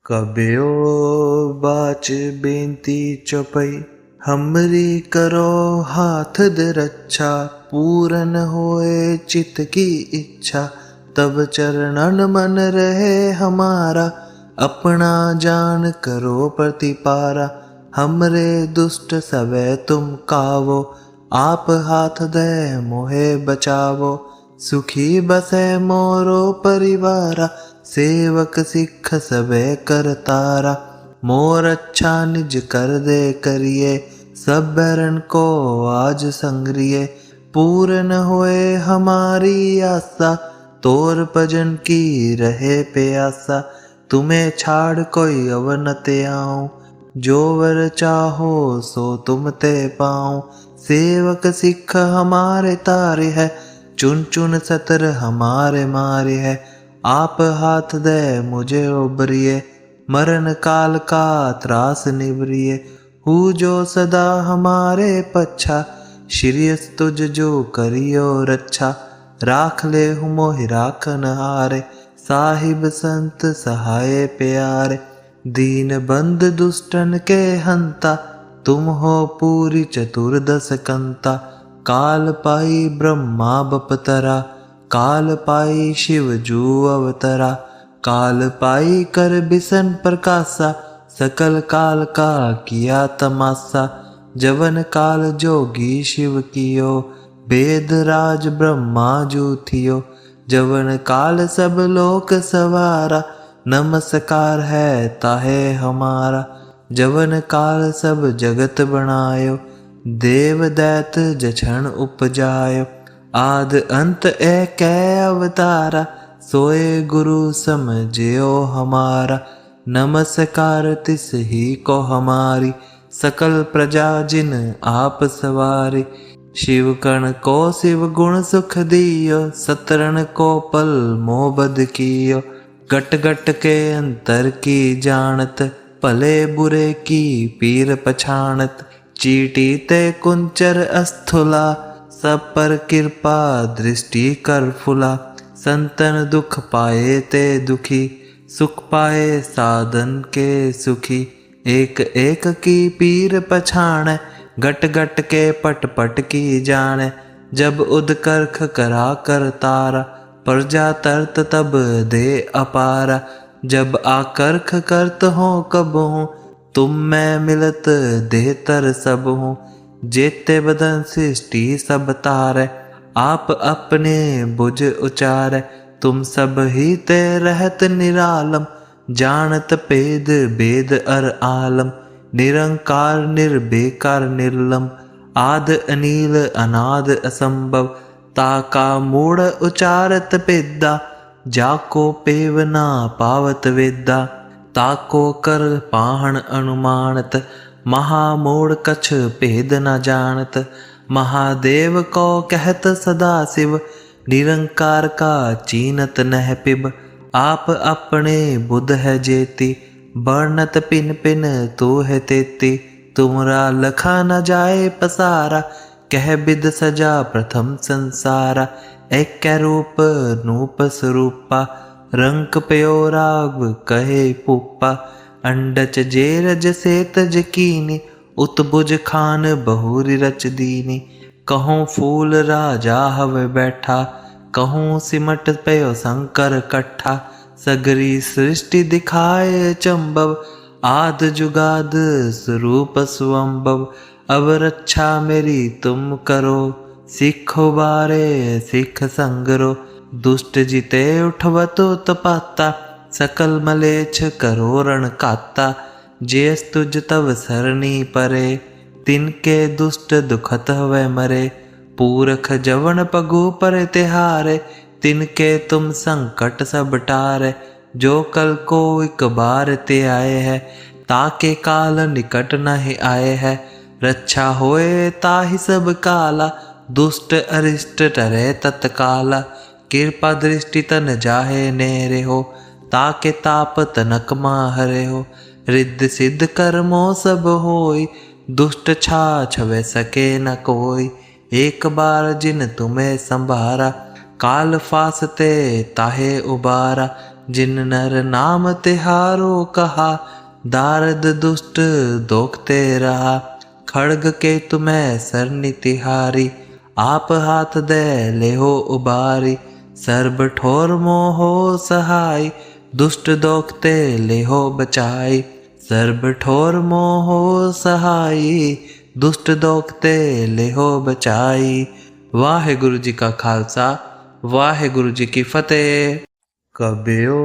कबियो बाच बेनती चौपई, हमरी करो हाथ दे रक्षा। पूरन होए चित की इच्छा, तब चरणन मन रहे हमारा। अपना जान करो प्रतिपारा, हमरे दुष्ट सबे तुम कावो। आप हाथ दे मोहे बचावो, सुखी बसे मोरो परिवारा। सेवक सिख सबे करतारा, मोर अच्छा निज कर दे करिए। सब बैरन को आज संग्रिय, पूर्ण होए हमारी आशा। तोर भजन की रहे प्यासा, तुम्हें छाड़ कोई अवनते आऊं। जो वर चाहो सो तुम ते पाऊं। सेवक सिख हमारे तारे है, चुन चुन सतर हमारे मारे है। आप हाथ दे मुझे उबरिए, मरण काल का त्रास निवरिए। हूँ जो सदा हमारे पच्छा, श्रीयस तुझ जो करियो रक्षा। राख ले हूँ मोहि राखन हारे, साहिब संत सहाय प्यारे। दीन बंद दुष्टन के हंता, तुम हो पूरी चतुर्दश कंता। काल पाई ब्रह्मा बपतरा, काल पाई शिव जू अवतरा। काल पाई कर बिसन प्रकाशा, सकल काल का किया तमाशा। जवन काल जोगी शिव कियो, वेद राज ब्रह्मा जू थियो। जवन काल सब लोक सवारा, नमस्कार है ताहे हमारा। जवन काल सब जगत बनायो, देव दैत जछन उपजायो। आद अंत एक अवतारा, सोए गुरु समझियो हमारा। नमस्कार तिस ही को हमारी, सकल प्रजा जिन आप सवारी। शिव कण को शिव गुण सुख दियो, सतरण को पल मोह बद कियो। गट गट के अंतर की जानत, भले बुरे की पीर पछाणत। चीटी ते कुंचर अस्थुला, सब पर कृपा दृष्टि कर फुला। संतन दुख पाए ते दुखी, सुख पाए साधन के सुखी। एक एक की पीर पछाण, गट गट के पट पट की जाने। जब उदकर्ख करा कर तारा, प्रजा तरत तब दे अपारा। जब आकर्ख करत हो कब हूँ, तुम मैं मिलत दे तर सब हूँ। जेते बदन सृष्टि सब तारे, आप अपने बुझ उचारे। तुम सब ही ते रहत निरालम, जानत पेद बेद अर आलम। निरंकार निर्बेकार निर्लम, आद अनील अनाद असंभव। ताका मूढ़ उचारत पेदा, जाको पेव ना पावत वेदा। ताको कर पाहन अनुमानत, महामूढ़ कछ भेद न जानत। महादेव को कहत सदा शिव, निरंकार का चीनत नह पिब। आप अपने बुध है जेती, वर्णत पिन पिन तू है तेती। तुमरा लखा न जाए पसारा, कह बिद सजा प्रथम संसारा। एक रूप नूप स्वरूपा, रंक पयो राग कहे पुप्पा। अंडच जेरज सेतज कीनी, उत्बुज खान बहुरी रच दीनी। कहूँ फूल राजा हवे बैठा, कहूँ सिमट पयो शंकर कट्ठा। सगरी सृष्टि दिखाए चंबव, आद जुगाद स्वरूप सुअंबव। अब रक्षा मेरी तुम करो, सिखो बारे सिख संगरो। दुष्ट जिते उठवतो तपाता, सकल मलेच्छ करो रण काता। जेस तुझ तव सरनी परे, तिनके दुष्ट दुखत हवे मरे। पूरख जवन पगु पर तिहारे, तिनके तुम संकट सब टारे। जो कल को एक बार ते आए है, ताके काल निकट नहीं आए है। रक्षा होए ताहि सब काला, दुष्ट अरिष्ट टरे तत्काला। कृपा दृष्टि तन जाहे नेरे हो, ताके ताप तनक माहरे हो। रिद्ध सिद्ध कर्मो सब होई, दुष्ट छा छवे सके न कोई। एक बार जिन तुम्हें संभारा, काल फासते ताहे उबारा। जिन नर नाम तिहारो कहा, दारद दुष्ट दोखते रहा। खड़ग के तुम्हें सरनि तिहारी, आप हाथ दे लेहो उबारी। सर्ब ठोर मोहो सहाय, दुष्ट दोखते लेहो बचाई। सर्ब ठोर मोहो सहाय, दुष्ट दोखते लेहो बचाई। वाहेगुरु जी का खालसा, वाहेगुरु जी की फतेह। कबियो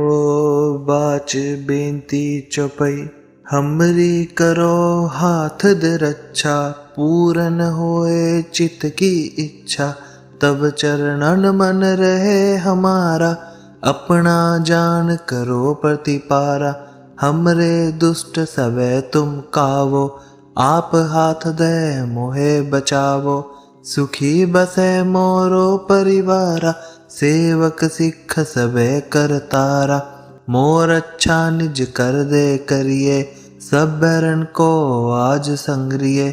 बाच बेनती चौपई, हमरी करो हाथ दे रक्षा। पूरन होए चित की इच्छा, तब चरणन मन रहे हमारा। अपना जान करो प्रतिपारा, हमरे दुष्ट सबे तुम कावो। आप हाथ दे मोहे बचावो, सुखी बसे मोरो परिवारा। सेवक सिख सबे करतारा, मोर अच्छा निज कर दे करिए। सब बैरन को आज संग्रिय,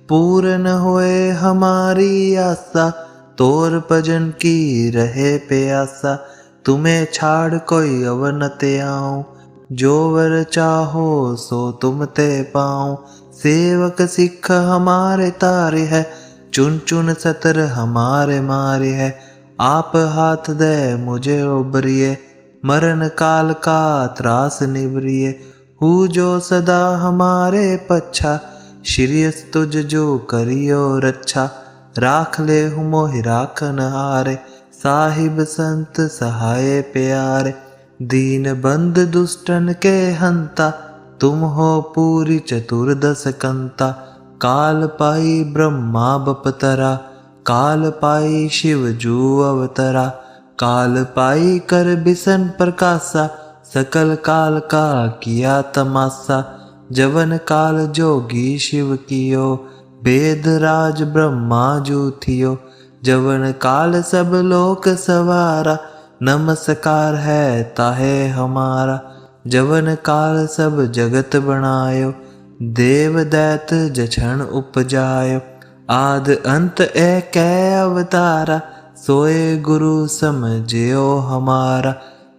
पूर्ण होए हमारी आशा। तोर भजन की रहे प्यासा, तुम्हें छाड़ कोई अवनते आऊं। जो वर चाहो सो तुम ते पाऊं। सेवक सिख हमारे तारे है, चुन चुन सतर हमारे मारे है। आप हाथ दे मुझे उबरिए, मरण काल का त्रास निवरिए। हूँ जो सदा हमारे पच्छा, श्रीयस तुझ जो करियो रक्षा। राख ले हूँ मोहि राखन हारे, साहिब संत सहाय प्यारे। दीन बंद दुष्टन के हंता, तुम हो पूरी चतुर्दश कंता। काल पाई ब्रह्मा बपतरा, काल पाई शिव जू अवतरा। काल पाई कर बिसन प्रकाशा, सकल काल का किया तमाशा। जवन काल जोगी शिव कियो, वेद राज ब्रह्मा जू थियो। जवन काल सब लोक सवारा, नमस्कार है ताहे हमारा। जवन काल सब जगत बनायो, देव दैत जछन उपजायो। आद अंत एक अवतारा, सोए गुरु समझियो हमारा।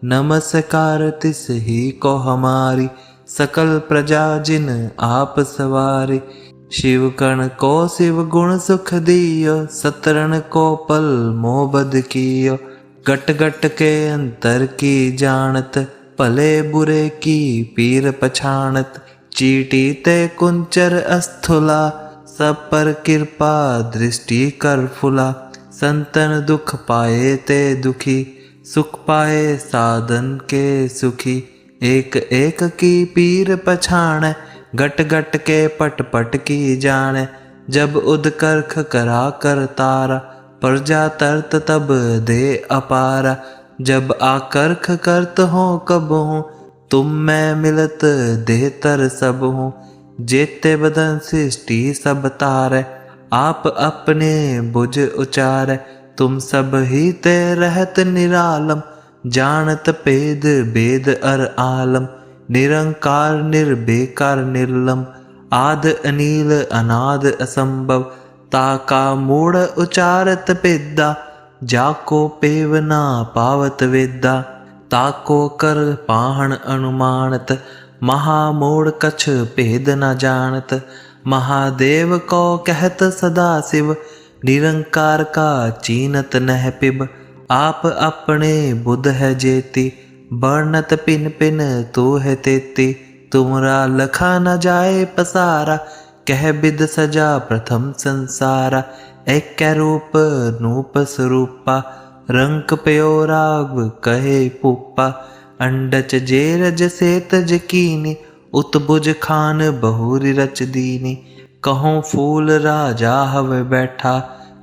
नमस्कार तिस ही को हमारी, सकल प्रजा जिन आप सवारी। शिव कण को शिव गुण सुख दियो, सतरण को पल मोह बद कियो। गट गट के अंतर की जानत, भले बुरे की पीर पछाणत। चीटी ते कुंचर अस्थुला, सब पर कृपा दृष्टि कर फुला। संतन दुख पाए ते दुखी, सुख पाए साधन के सुखी। एक एक की पीर पछाण, गट गट के पट पट की जाने। जब उदकर्ख करा कर तारा, प्रजा तरत तब दे अपारा। जब आकर्ख करत हो कब हूँ, तुम मैं मिलत दे तर सब हूँ। जेते बदन सृष्टि सब तारे, आप अपने बुझ उचारे। तुम सब ही ते रहत निरालम, जानत पेद बेद अर आलम। निरंकार निर्बेकार निर्लम, आद अनील अनाद असंभव। ताका मूढ़ उचारत पेदा, जाको पेव ना पावत वेदा। ताको कर पाहन अनुमानत, महामूढ़ कछ भेद न जानत। महादेव को कहत सदा शिव, निरंकार का चीनत नह पिब। आप अपने बुध है जेती, वर्णत पिन पिन तू है तेती। तुमरा लखा न जाए पसारा, कह बिद सजा प्रथम संसारा। एक रूप नूप स्वरूपा, रंक पयो राग कहे पुप्पा। अंडच जेरज सेतज कीनी, उत्बुज खान बहुरी रच दीनी। कहूँ फूल राजा हवे बैठा,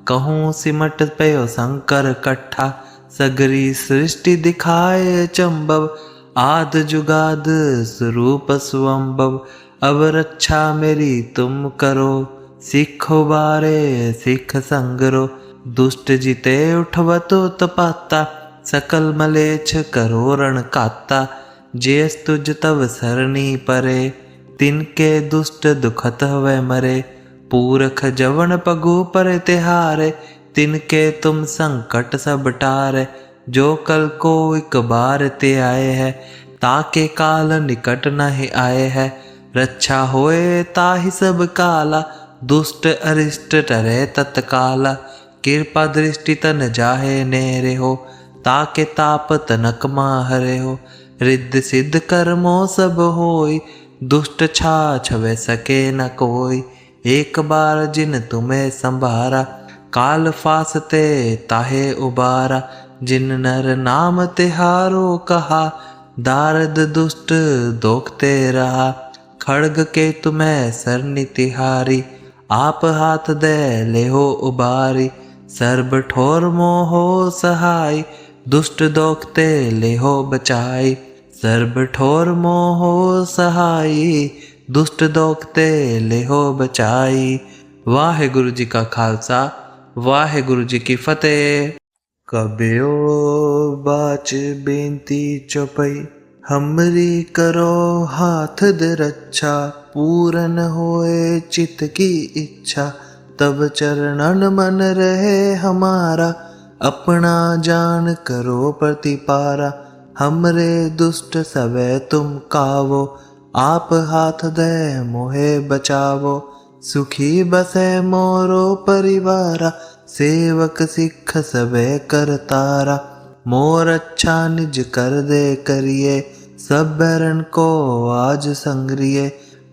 कहूँ सिमट पयो शंकर कट्ठा। सगरी सृष्टि दिखाए चंबव, आद जुगाद स्वरूप सुअंबव। अब रक्षा मेरी तुम करो, सिखो बारे सिख संगरो। दुष्ट जिते उठवतो तपाता, सकल मलेच्छ करो रण काता। जेस तुझ तव सरनी परे, तिनके दुष्ट दुखत हवे मरे। पूरख जवन पगु पर तिहारे, तिनके तुम संकट सब टारे। जो कल को एक बार ते आए है, ताके काल निकट नहीं आए है। रक्षा होए ताहि सब काला, दुष्ट अरिष्ट टरे तत्काला। कृपा दृष्टि तन जाहे नेरे हो, ताके ताप तनक माहरे हो। रिद्ध सिद्ध कर्मो सब होई, दुष्ट छाछवे सके न कोई। एक बार जिन तुम्हें संभारा, काल फासते ताहे उबारा। जिन नर नाम तिहारो कहा, दारद दुष्ट दोखते रहा। खड़ग के तुम्हें सरनि तिहारी, आप हाथ दे लेहो उबारी। सर्ब ठोर मोहो सहाय, दुष्ट दोखते लेहो बचाई। सर्ब ठोर मोहो सहाय, दुष्ट दोखते लेहो बचाई। वाहेगुरु जी का खालसा, वाहेगुरु जी की फतेह। कबियो बाच बेनती चौपई, हमरी करो हाथ दे रक्षा। पूरन होए चित की इच्छा, तब चरणन मन रहे हमारा। अपना जान करो प्रतिपारा, हमरे दुष्ट सबे तुम कावो। आप हाथ दे मोहे बचावो, सुखी बसे मोरो परिवारा। सेवक सिख सबे करतारा, मोर अच्छा निज कर दे करिए। सब बैरन को आज संग्रिय,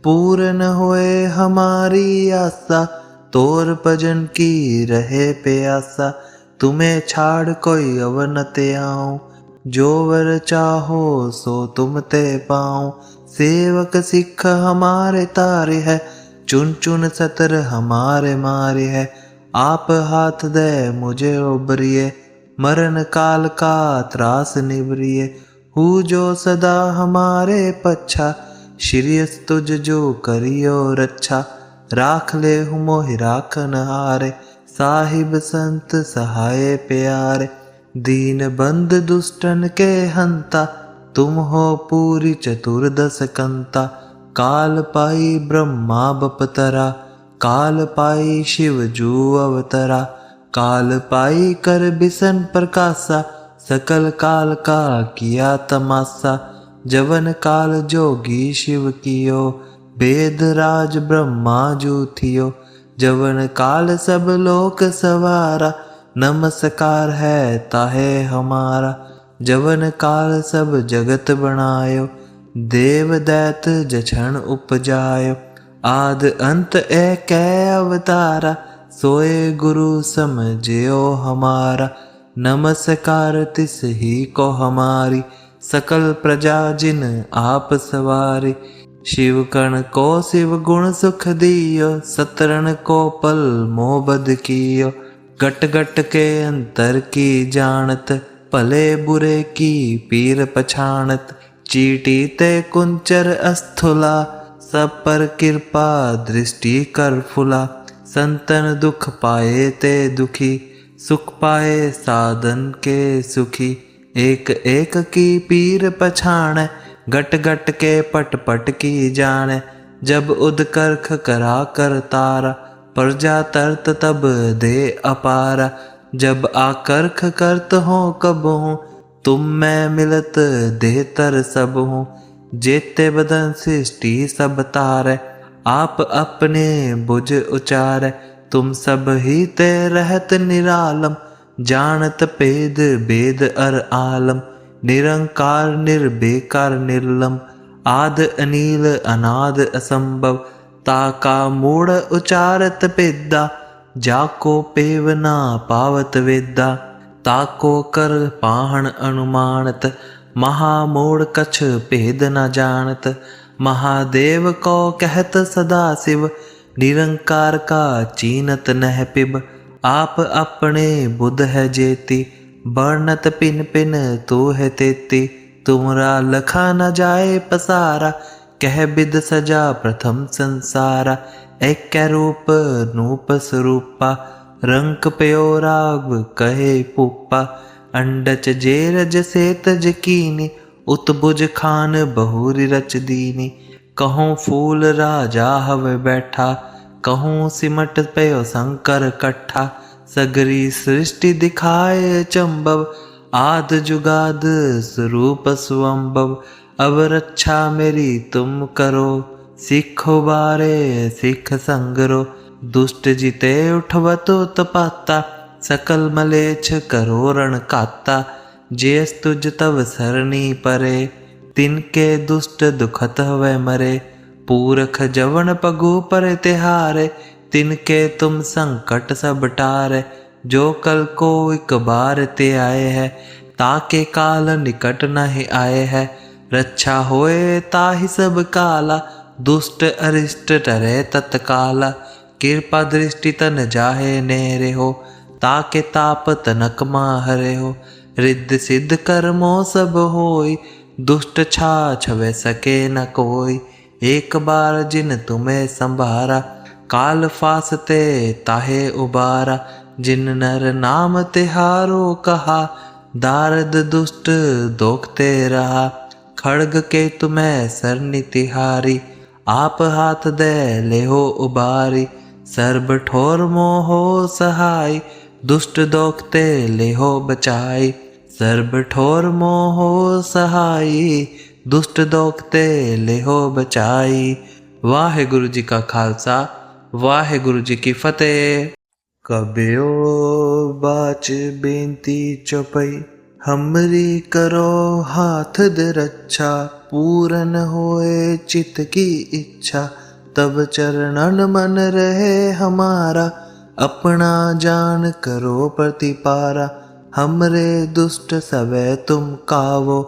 पूर्ण होए हमारी आशा। तोर भजन की रहे प्यासा, तुम्हें छाड़ कोई अवनते आऊं। जो वर चाहो सो तुम ते पाऊं। सेवक सिख हमारे तारे है, चुन चुन सतर हमारे मारे है। आप हाथ दे मुझे उबरिए, मरण काल का त्रास निवरिए। हूँ जो सदा हमारे पच्छा, श्रीयस तुझ जो करियो रक्षा। राख ले हूँ मोहि राखन हारे, साहिब संत सहाय प्यारे। दीन बंद दुष्टन के हंता, तुम हो पूरी चतुर्दश कंता। काल पाई ब्रह्मा बपतरा, काल पाई शिव जू अवतरा। काल पाई कर बिसन प्रकाशा, सकल काल का किया तमाशा। जवन काल जोगी शिव कियो, वेद राज ब्रह्मा जू थियो। जवन काल सब लोक सवारा, नमस्कार है ताहे हमारा। जवन काल सब जगत बनायो, देव दैत जछन उपजायो। आद अंत एक अवतारा, सोए गुरु समझियो हमारा। नमस्कार तिस ही को हमारी, सकल प्रजा जिन आप सवारी। शिव कण को शिव गुण सुख दियो, सतरण को पल मोह बद कियो। गट गट के अंतर की जानत, भले बुरे की पीर पछाणत। चीटी ते कुंचर अस्थुला, सब पर कृपा दृष्टि कर फुला। संतन दुख पाए ते दुखी, सुख पाए साधन के सुखी। एक एक की पीर पछाण, गट गट के पट पट की जाने। जब उदकर्ख करा कर तारा, प्रजा तरत तब दे अपारा। जब आकर्ख करत हो कब हूँ, तुम मैं मिलत दे तर सब हूँ। जेते बदन सृष्टि सब तारे, आप अपने बुझ उचारे। तुम सब ही ते रहत निरालम, जानत पेद बेद अर आलम। निरंकार निर्बेकार निर्लम, आद अनील अनाद असंभव। ताका मूढ़ उचारत पेदा, जाको पेव ना पावत वेदा। ताको कर पाहन अनुमानत, महामूढ़ कछ भेद न जानत। महादेव को कहत सदा शिव, निरंकार का चीनत नह पिब। आप अपने बुध है जेती, वर्णत पिन पिन तू है तेती। तुमरा लखा न जाए पसारा, कह बिद सजा प्रथम संसारा। एक रूप नूप स्वरूपा, रंक पयो राग कहे पुप्पा। अंडच जेरज सेतज कीनी, उत्बुज खान बहुरी रच दीनी। कहूँ फूल राजा हवे बैठा, कहूँ सिमट पयो शंकर कट्ठा। सगरी सृष्टि दिखाए चंबव, आद जुगाद स्वरूप सुअंबव, अब रक्षा मेरी तुम करो। सिखो बारे सिख संगरो, दुष्ट जिते उठवतो तपाता। सकल मलेच्छ करो रण काता, जेस तुझ तव सरणी परे। तिनके दुष्ट दुखत हवै मरे, पूरख जवन पगु पर तिहारे। तिनके तुम संकट सब टारे, जो कल को एक बार ते आए है। ताके काल निकट नहीं आए है, रक्षा होए ताहि सब काला। दुष्ट अरिष्ट टरे तत्काला, कृपा दृष्टि तन जाहे नेरे हो। ताके ताप तनक माहरे हो, रिद्ध सिद्ध कर्मो सब होई। दुष्ट छा छवे सके न कोई, एक बार जिन तुम्हें संभारा। काल फासते ताहे उबारा, जिन नर नाम तिहारो कहा। दारद दुष्ट दोखते रहा, खड़ग के तुम्हें सरनि तिहारी। आप हाथ दे लेहो उबारी, सर्ब ठोर मोहो सहाय। दुष्ट दोखते लेहो बचाई, सर्ब ठोर मोहो सहाय। दुष्ट दोखते लेहो बचाई। वाहेगुरु जी का खालसा, वाहेगुरु जी की फतेह। कबियो बाच बेनती चौपई, हमरी करो हाथ दे रक्षा। पूरन होए चित की इच्छा, तब चरणन मन रहे हमारा। अपना जान करो प्रतिपारा, हमरे दुष्ट सबे तुम कावो।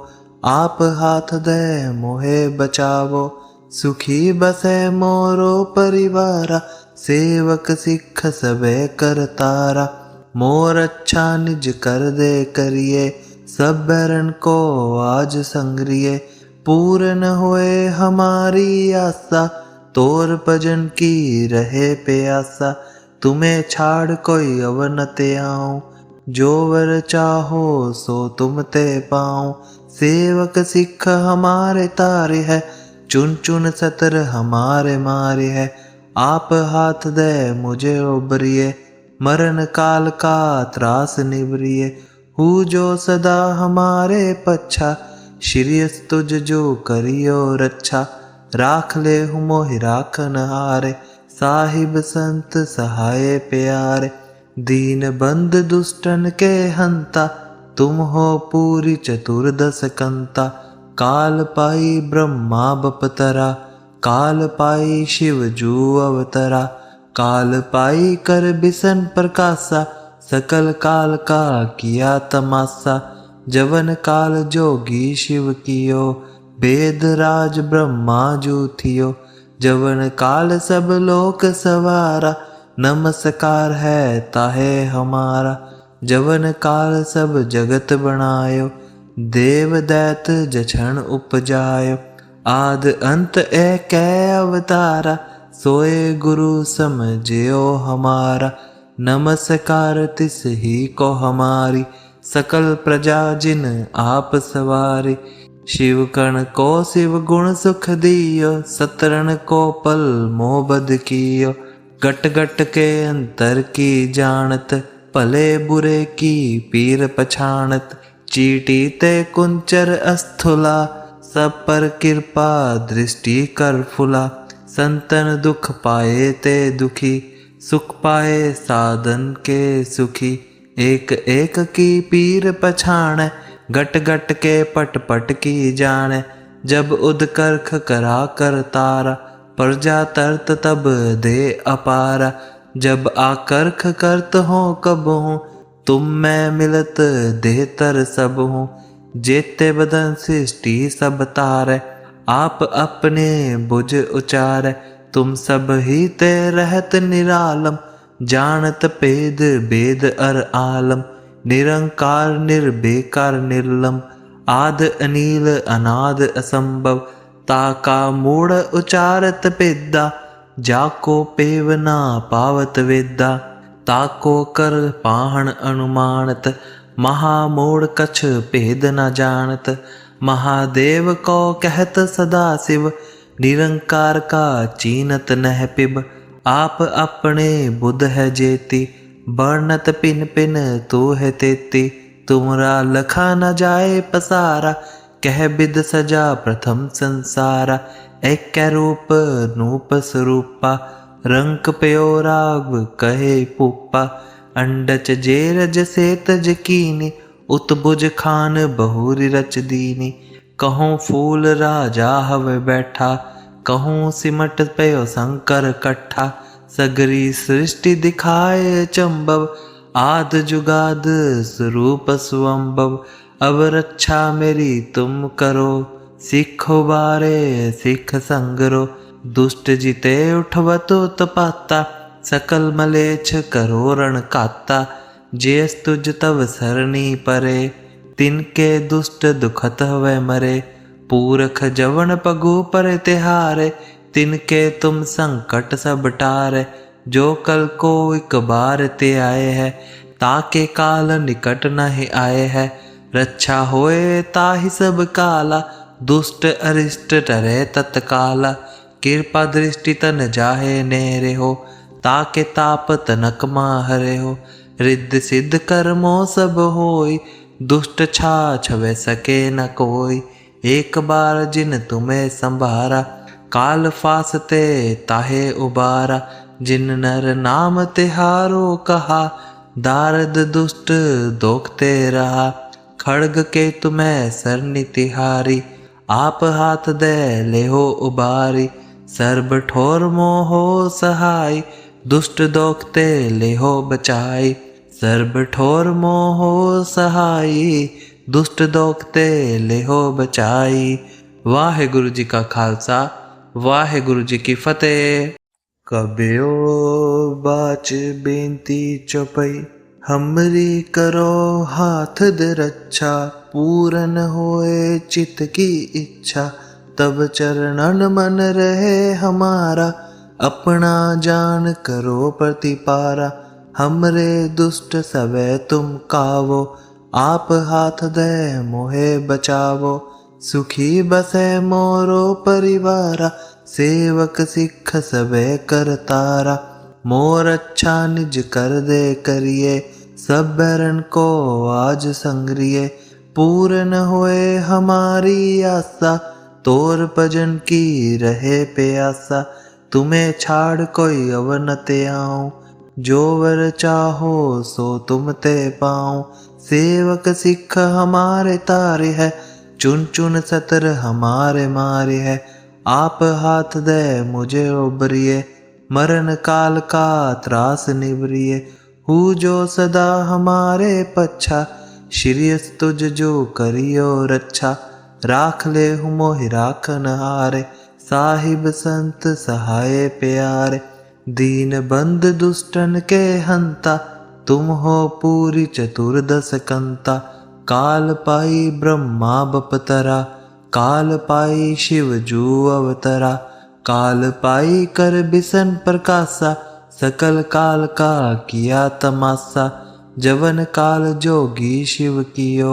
आप हाथ दे मोहे बचावो, सुखी बसे मोरो परिवारा। सेवक सिख सबे करतारा, मोर अच्छा निज कर दे करिए। सब बैरन को आज संग्रिय, पूर्ण होए हमारी आशा। तोर भजन की रहे प्यासा, तुम्हें छाड़ कोई अवनते आऊं। जो वर चाहो सो तुम ते पाऊं। सेवक सिख हमारे तारे है, चुन चुन सतर हमारे मारे है। आप हाथ दे मुझे उबरिए, मरण काल का त्रास निवरिए। हूँ जो सदा हमारे पच्छा, श्रीयस तुझ जो करियो रक्षा। राख ले हूँ मोहि राखन हारे, साहिब संत सहाय प्यारे। दीन बंद दुष्टन के हंता, तुम हो पूरी चतुर्दश कंता। काल पाई ब्रह्मा बपतरा, काल पाई शिव जू अवतरा। काल पाई कर बिसन प्रकाशा, सकल काल का किया तमाशा। जवन काल जोगी शिव कियो, वेद राज ब्रह्मा जू थियो। जवन काल सब लोक सवारा, नमस्कार है ताहे हमारा। जवन काल सब जगत बनायो, देव दैत जछन उपजायो। आद अंत एक अवतारा, सोए गुरु समझियो हमारा। नमस्कार तिस ही को हमारी, सकल प्रजा जिन आप सवारी। शिव कण को शिव गुण सुख दियो, सतरण को पल मोह बद कियो। गट गट के अंतर की जानत, भले बुरे की पीर पछाणत। चीटी ते कुंचर अस्थुला, सब पर कृपा दृष्टि कर फुला। संतन दुख पाए ते दुखी, सुख पाए साधन के सुखी। एक एक की पीर पछाण, गट गट के पट पट की जाने। जब उदकर्ख करा कर तारा, प्रजा तरत तब दे अपारा। जब आकर्ख करत हो कब हूँ, तुम मैं मिलत दे तर सब हूँ। जेते बदन सृष्टि सब तारे, आप अपने बुझ उचारे। तुम सब ही ते रहत निरालम, जानत भेद भेद अर आलम। निरंकार निर्बेकार निर्लम, आद अनील अनाद असंभव। ताका मूढ़ उचारत पेदा, जाको पेव ना पावत वेदा। ताको कर पाहन अनुमानत, महामूढ़ कछ भेद न जानत। महादेव को कहत सदा शिव, निरंकार का चीनत नह पिब। आप अपने बुध है जेती, वर्णत पिन पिन तू है तेती। तुमरा लखा न जाए पसारा, कह बिद सजा प्रथम संसारा। एक रूप नूप स्वरूपा, रंक पयो राग कहे पुप्पा। अंडच जेरज से तज कीनी, उत्बुज खान बहुरी रच दीनी। कहूँ फूल राजा हवे बैठा, कहूँ सिमट पयो शंकर कट्ठा। सगरी सृष्टि दिखाए चंबव, आद जुगाद स्वरूप सुअंबव। अब रक्षा मेरी तुम करो, सिखो बारे सिख संगरो। दुष्ट जिते उठवतो तपाता, सकल मलेच्छ करो रण काता। जेस तुझ तव सरणी परे, तिनके दुष्ट दुखत हवे मरे। पूरख जवन पगु पर तिहारे, तिनके तुम संकट सब टारे। जो कल को एक बार ते आए है, ताके काल निकट नहीं आए है। रक्षा होए ताहि सब काला, दुष्ट अरिष्ट टरे तत्काला। कृपा दृष्टि तन जाहे नेरे हो, ताके ताप तनक माहरे हो। रिद्ध सिद्ध कर्मो सब होई, दुष्ट छा छवे सके न कोई। एक बार जिन तुम्हें संभारा, काल फासते ताहे उबारा। जिन नर नाम तिहारो कहा, दारद दुष्ट दोखते रहा। खड़ग के तुम्हें सरनि तिहारी, आप हाथ दे लेहो उबारी। सर्ब ठोर मोहो सहाय, दुष्ट दोखते लेहो बचाई। सर्ब ठोर मोहो सहाय, दुष्ट दोखते लेहो बचाई। वाहेगुरु जी का खालसा, वाहेगुरु जी की फतेह। कबियो बाच बेनती चौपई, हमरी करो हाथ दे रक्षा। पूरन होए चित की इच्छा, तब चरणन मन रहे हमारा। अपना जान करो प्रतिपारा, हमरे दुष्ट सबे तुम कावो। आप हाथ दे मोहे बचावो, सुखी बसे मोरो परिवारा। सेवक सिख सबे करतारा, मोर अच्छा निज कर दे करिए। सब बैरन को आज संग्रिय, पूर्ण होए हमारी आशा। तोर भजन की रहे प्यासा, तुम्हें छाड़ कोई अवनते आऊं। जो वर चाहो सो तुम ते पाऊं। सेवक सिख हमारे तारे है, चुन चुन सतर हमारे मारे है। आप हाथ दे मुझे उबरिए, मरण काल का त्रास निवरिए। हूँ जो सदा हमारे पच्छा, श्रीयस तुझ जो करियो रक्षा। राख ले हूँ मोहि राखन हारे, साहिब संत सहाय प्यारे। दीन बंद दुष्टन के हंता, तुम हो पूरी चतुर्दश कंता। काल पाई ब्रह्मा बपतरा, काल पाई शिव जू अवतरा। काल पाई कर बिसन प्रकाशा, सकल काल का किया तमाशा। जवन काल जोगी शिव कियो,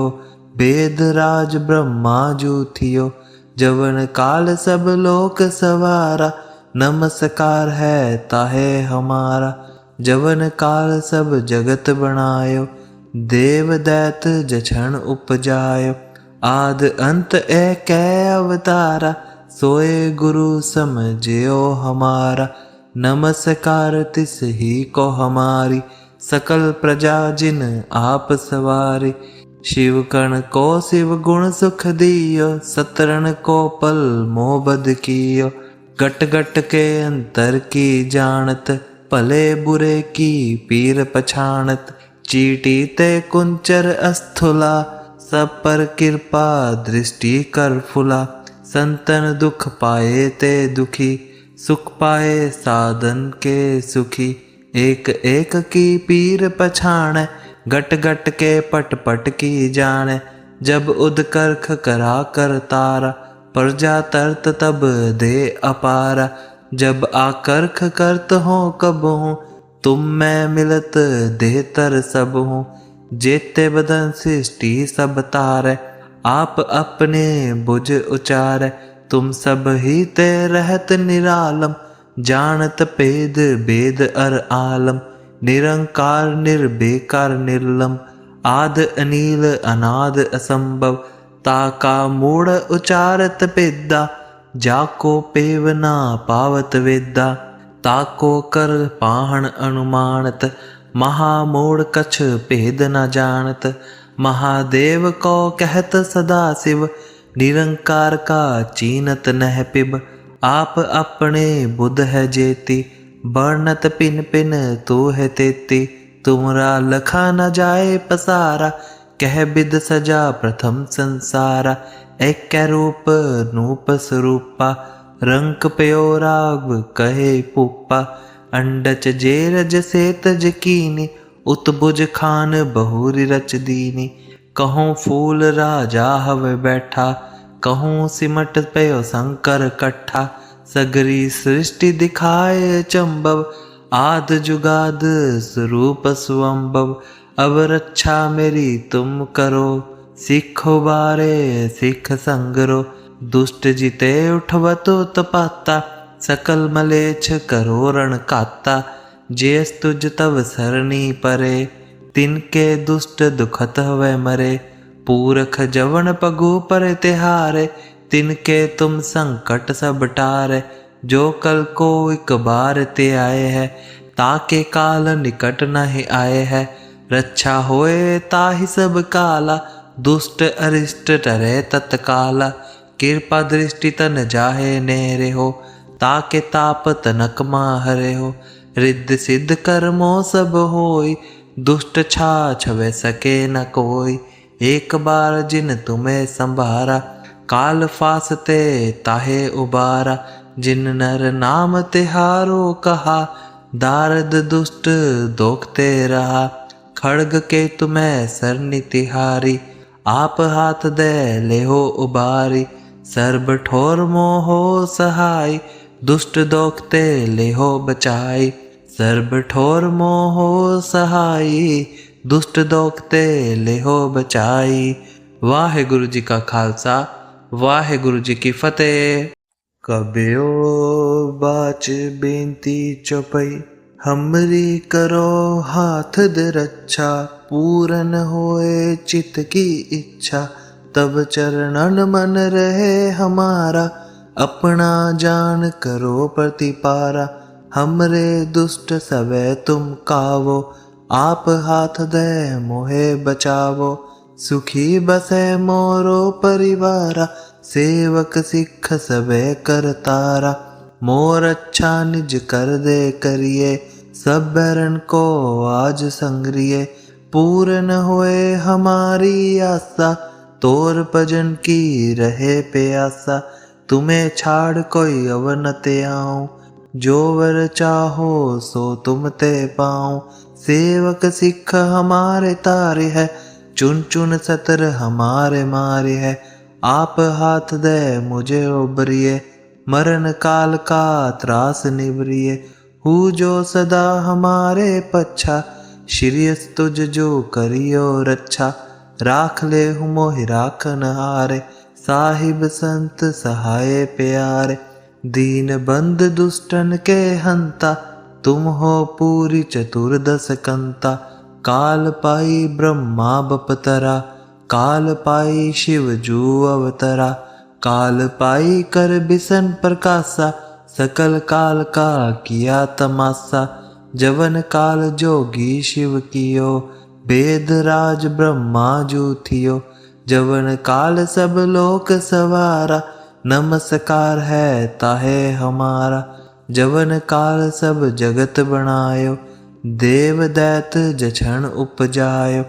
वेद राज ब्रह्मा जू थियो। जवन काल सब लोक सवारा, नमस्कार है ताहे हमारा। जवन काल सब जगत बनायो, देव दैत जछन उपजायो। आद अंत एक अवतारा, सोए गुरु समझियो हमारा। नमस्कार तिस ही को हमारी, सकल प्रजा जिन आप सवारी। शिव कण को शिव गुण सुख दियो, सतरण को पल मोह बद कियो। गट गट के अंतर की जानत, भले बुरे की पीर पछाणत। चीटी ते कुंचर अस्थुला, सब पर कृपा दृष्टि कर फुला। संतन दुख पाए ते दुखी, सुख पाए साधन के सुखी। एक एक की पीर पछाण, गट गट के पट पट की जाने। जब उदकर्ख करा कर तारा, प्रजा तरत तब दे अपारा। जब आकर्ख करत हो कब हूँ, तुम मैं मिलत दे तर सब हूँ। जेते बदन सृष्टि सब तारे, आप अपने बुझ उचारे। तुम सब ही ते रहत निरालम, जानत भेद भेद अर आलम। निरंकार निर्बेकार निर्लम, आद अनील अनाद असंभव, ताका मूढ़ उचारत पेदा, जाको पेव ना पावत वेदा, ताको कर पाहण अनुमानत, महामूढ़ कछ भेद न जानत। महादेव को कहत सदा शिव, निरंकार का चीनत नह पिब, आप अपने बुध है जेती, वर्णत पिन पिन तो है तेती, तुमरा लखा न जाए पसारा, कह बिद सजा प्रथम संसारा, एक रूप नूप स्वरूपा, रंक पयो राग कहे पुप्पा, अंडच जेरज सेतज कीनी, उत्बुज खान बहुरी रच दीनी, कहूँ फूल राजा हवे बैठा, कहूँ सिमट पयो शंकर कट्ठा, सगरी सृष्टि दिखाए चंबव, आद जुगाद स्वरूप सुअंबव, अब रक्षा मेरी तुम करो, सिखो बारे सिख संगरो, दुष्ट जिते उठवतो तपाता, सकल मलेच्छ करो रण काता, जेस तुझ तव सरणी परे, तिनके दुष्ट दुखत हवे मरे, पूरख जवन पगु पर तिहारे, तिनके तुम संकट सब टारे, जो कल को एक बार ते आए है, ताके काल निकट नहीं आए है, रक्षा होए ताहि सब काला, दुष्ट अरिष्ट टरे तत्काला, कृपा दृष्टि तन जाहे नेरे हो, ताके ताप तनक माहरे हो, रिद्ध सिद्ध कर्मो सब होई, दुष्ट छा छवे सके न कोई, एक बार जिन तुम्हें संभारा, काल फासते ताहे उबारा, जिन नर नाम तिहारो कहा, दारद दुष्ट दोखते रहा, खड़ग के तुम्हें सरनि तिहारी, आप हाथ दे लेहो उबारी, सर्ब ठोर मोहो सहाय, दुष्ट दोखते लेहो बचाई, सर्ब ठोर मोहो सहाय, दुष्ट दोखते लेहो बचाई। वाहेगुरु जी का खालसा, वाहेगुरु जी की फतेह। कबियो बाच बेनती चौपई, हमरी करो हाथ दे रक्षा, पूरन होए चित की इच्छा, तब चरणन मन रहे हमारा, अपना जान करो प्रतिपारा, हमरे दुष्ट सवै तुम कावो, आप हाथ दे मोहे बचावो, सुखी बसे मोरो परिवारा, सेवक सिख सबे करतारा, मोर अच्छा निज कर दे करिए, सब बैरन को आज संग्रिय, पूर्ण होए हमारी आशा, तोर भजन की रहे प्यासा, तुम्हें छाड़ कोई अवनते आऊं, जो वर चाहो सो तुम ते पाऊं, सेवक सिख हमारे तारे है, चुन चुन सतर हमारे मारे है, आप हाथ दे मुझे उबरिए, मरण काल का त्रास निवरिए, हु जो सदा हमारे पच्छा, श्रीयस तुझ जो करियो रक्षा, राख ले हूँ मोहि राखन हारे, साहिब संत सहाय प्यारे, दीन बंद दुष्टन के हंता, तुम हो पूरी चतुर्दश कंता, काल पाई ब्रह्मा बपतरा, काल पाई शिव जू अवतरा, काल पाई कर बिसन प्रकाशा, सकल काल का किया तमाशा, जवन काल जोगी शिव कियो, वेद राज ब्रह्मा जू थियो, जवन काल सब लोक सवारा, नमस्कार है ताहे हमारा, जवन काल सब जगत बनायो, देव दैत जछन उपजायो,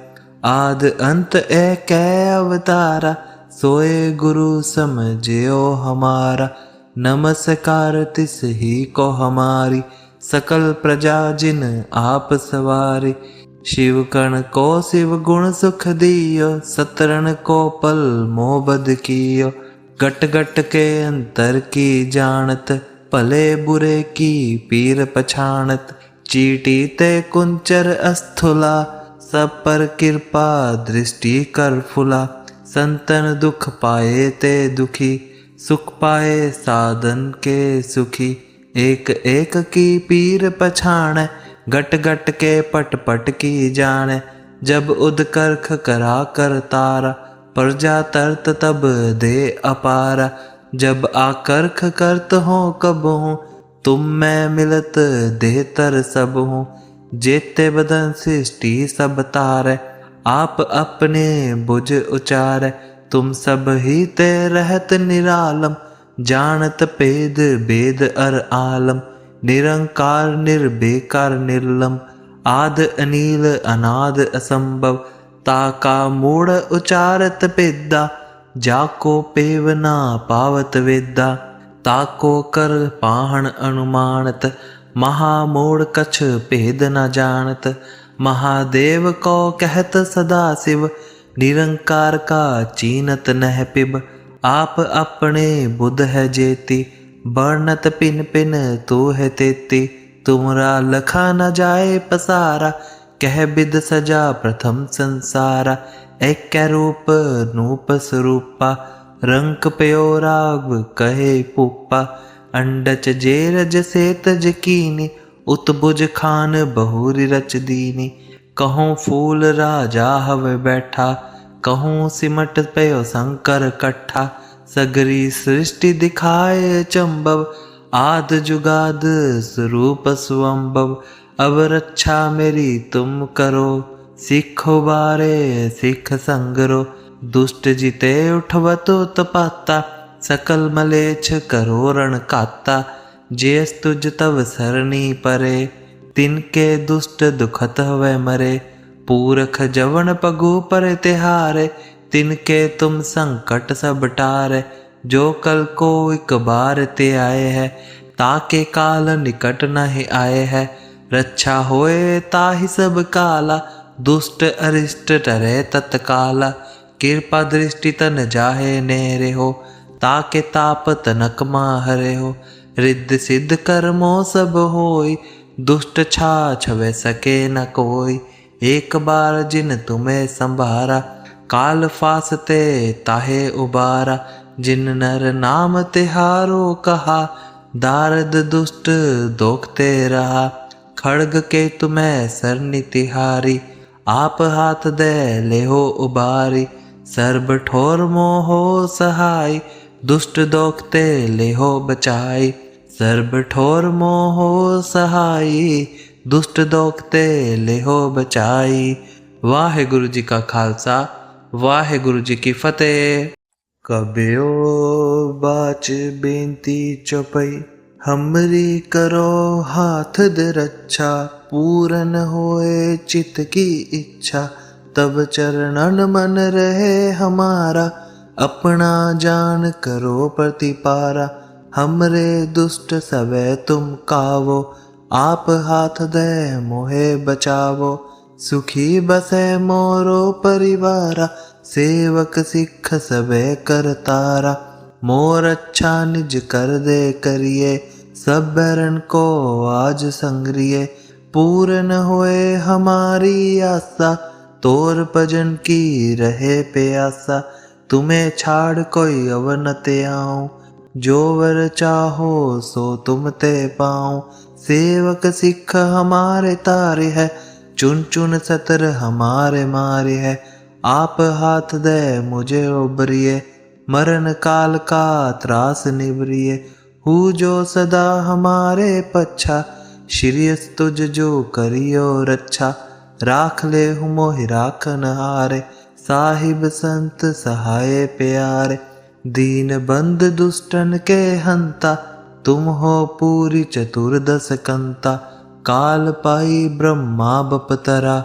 आद अंत एक अवतारा, सोए गुरु समझियो हमारा, नमस्कार तिस ही को हमारी, सकल प्रजा जिन आप सवारी, शिव कण को शिव गुण सुख दियो, सतरण को पल मोबद कियो, गट गट के अंतर की जानत, भले बुरे की पीर पछाणत, चीटी ते कुंचर अस्थुला, सब पर कृपा दृष्टि कर फुला, संतन दुख पाए ते दुखी, सुख पाए साधन के सुखी, एक एक की पीर पछाण, गट गट के पट पट की जान, जब उदकर्ख करा कर तारा, प्रजा तरत तब दे अपारा। जब आकर्ख करत हो कब हो, तुम मैं मिलत दे तर सब हो। जेते बदन सृष्टि सब तारै, आप अपने बुझ उचारै। तुम सब ही ते रहत निरालम, जानत भेद भेद अर आलम। निरंकार निर्बेकार निर्लम, आद अनील अनाद असंभव। ताका मूढ़ उचारत पेदा, जाको पेव ना पावत वेदा। ताको कर पाहन अनुमानत, महामूढ़ कछ भेद न जानत। महादेव को कहत सदा शिव, निरंकार का चीनत नह पिब। आप अपने बुध है जेती, वर्णत पिन पिन तो है तेती। तुमरा लखा न जाए पसारा, कह बिद सजा प्रथम संसारा। एक रूप नूप स्वरूपा, रंक पयो राग कहे पुप्पा। अंडच जेरज सेतज कीनी, उत्बुज खान बहुरी रच दीनी। कहूँ फूल राजा हवे बैठा, कहूँ सिमट पयो शंकर कट्ठा। सगरी सृष्टि दिखाए चंबव, आद जुगाद स्वरूप सुअंबव। अब रक्षा मेरी तुम करो, सिखो बारे सिख संगरो। दुष्ट जिते उठवतो तपाता, सकल मलेच्छ करो रण काता। जेस तुझ तव सरणी परे, तिनके दुष्ट दुखत हवे मरे। पूरख जवन पगु पर तिहारे, तिनके तुम संकट सब टारे। जो कल को एक बार ते आए है, ताके काल निकट नहीं आए है। रक्षा होए ताहि सब काला, दुष्ट अरिष्ट टरे तत्काला। कृपा दृष्टि तन जाहे नेरे हो, ताके ताप तनक माहरे हो। रिद्ध सिद्ध कर्मो सब होई, दुष्ट छा छवे सके न कोई। एक बार जिन तुम्हें संभारा, काल फासते ताहे उबारा। जिन नर नाम तिहारो कहा, दारद दुष्ट दोखते रहा। खड़ग के तुम्हें सरनि तिहारी, आप हाथ दे लेहो उबारी। सर्ब ठोर मोहो सहाय, दुष्ट दोखते लेहो बचाई। सर्ब ठोर मोहो सहाय, दुष्ट दोखते लेहो बचाई। वाहेगुरु जी का खालसा, वाहेगुरु जी की फतेह। कबियो बाच बेनती चौपई, हमरी करो हाथ दे रक्षा। पूरन होए चित की इच्छा, तब चरणन मन रहे हमारा। अपना जान करो प्रतिपारा, हमरे दुष्ट सवै तुम कावो। आप हाथ दे मोहे बचावो, सुखी बसे मोरो परिवारा। सेवक सिख सबे करतारा, मोर अच्छा निज कर दे करिए। सब बैरन को आज संग्रिय, पूरन होए हमारी आशा। तोर भजन की रहे प्यासा, तुम्हें छाड़ कोई अवनते आऊं। जो वर चाहो सो तुम ते पाऊं। सेवक सिख हमारे तारे है, चुन चुन सतर हमारे मारे है। आप हाथ दे मुझे उबरिए, मरण काल का त्रास निवरिए। हूँ जो सदा हमारे पच्छा, श्रीयस तुझ जो करियो रक्षा। राख ले हूँ मोहि राखन हारे, साहिब संत सहाय प्यारे। दीन बंद दुष्टन के हंता, तुम हो पूरी चतुर्दश कंता। काल पाई ब्रह्मा बपतरा,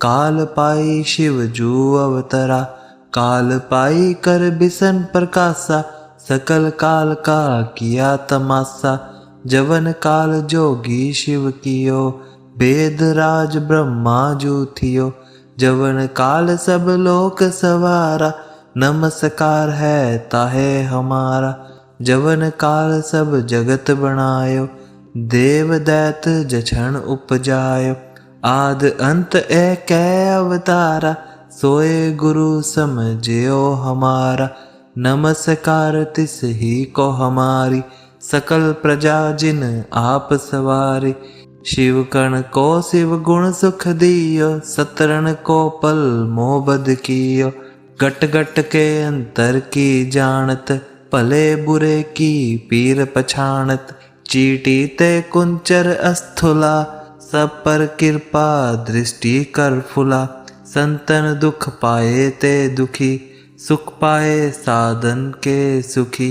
काल पाई शिव जू अवतरा। काल पाई कर बिसन प्रकाशा, सकल काल का किया तमाशा। जवन काल जोगी शिव कियो, वेद राज ब्रह्मा जू थियो। जवन काल सब लोक सवारा, नमस्कार है ताहे हमारा। जवन काल सब जगत बनायो, देव दैत जछन उपजायो। आद अंत एक अवतारा, सोए गुरु समझियो हमारा। नमस्कार तिस ही को हमारी, सकल प्रजा जिन आप सवारी। शिव कण को शिव गुण सुख दियो, सतरण को पल मोह बद कियो। गट गट के अंतर की जानत, भले बुरे की पीर पछाणत। चीटी ते कुंचर अस्थुला, सब पर कृपा दृष्टि कर फुला। संतन दुख पाए ते दुखी, सुख पाए साधन के सुखी।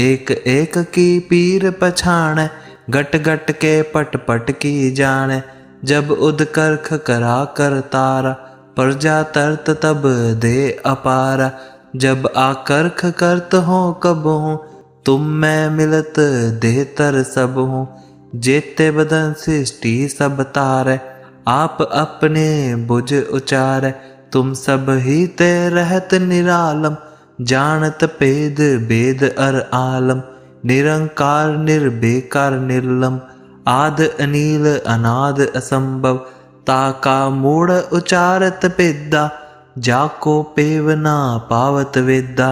एक एक की पीर पछाण, गट गट के पट पट की जान। जब उदकर्ख करा कर तारा, प्रजा तरत तब दे अपारा। जब आकर्ख करत हो कब हूँ, तुम मैं मिलत दे तर सब हूँ। जेते बदन सृष्टि सब तार, आप अपने बुझ उचार। तुम सब ही ते रहत निरालम, जानत भेद भेद अर आलम। निरंकार निर्बेकार निर्लम, आद अनील अनाद असंभव। ताका मूढ़ उचारत पेदा, जाको पेव ना पावत वेदा।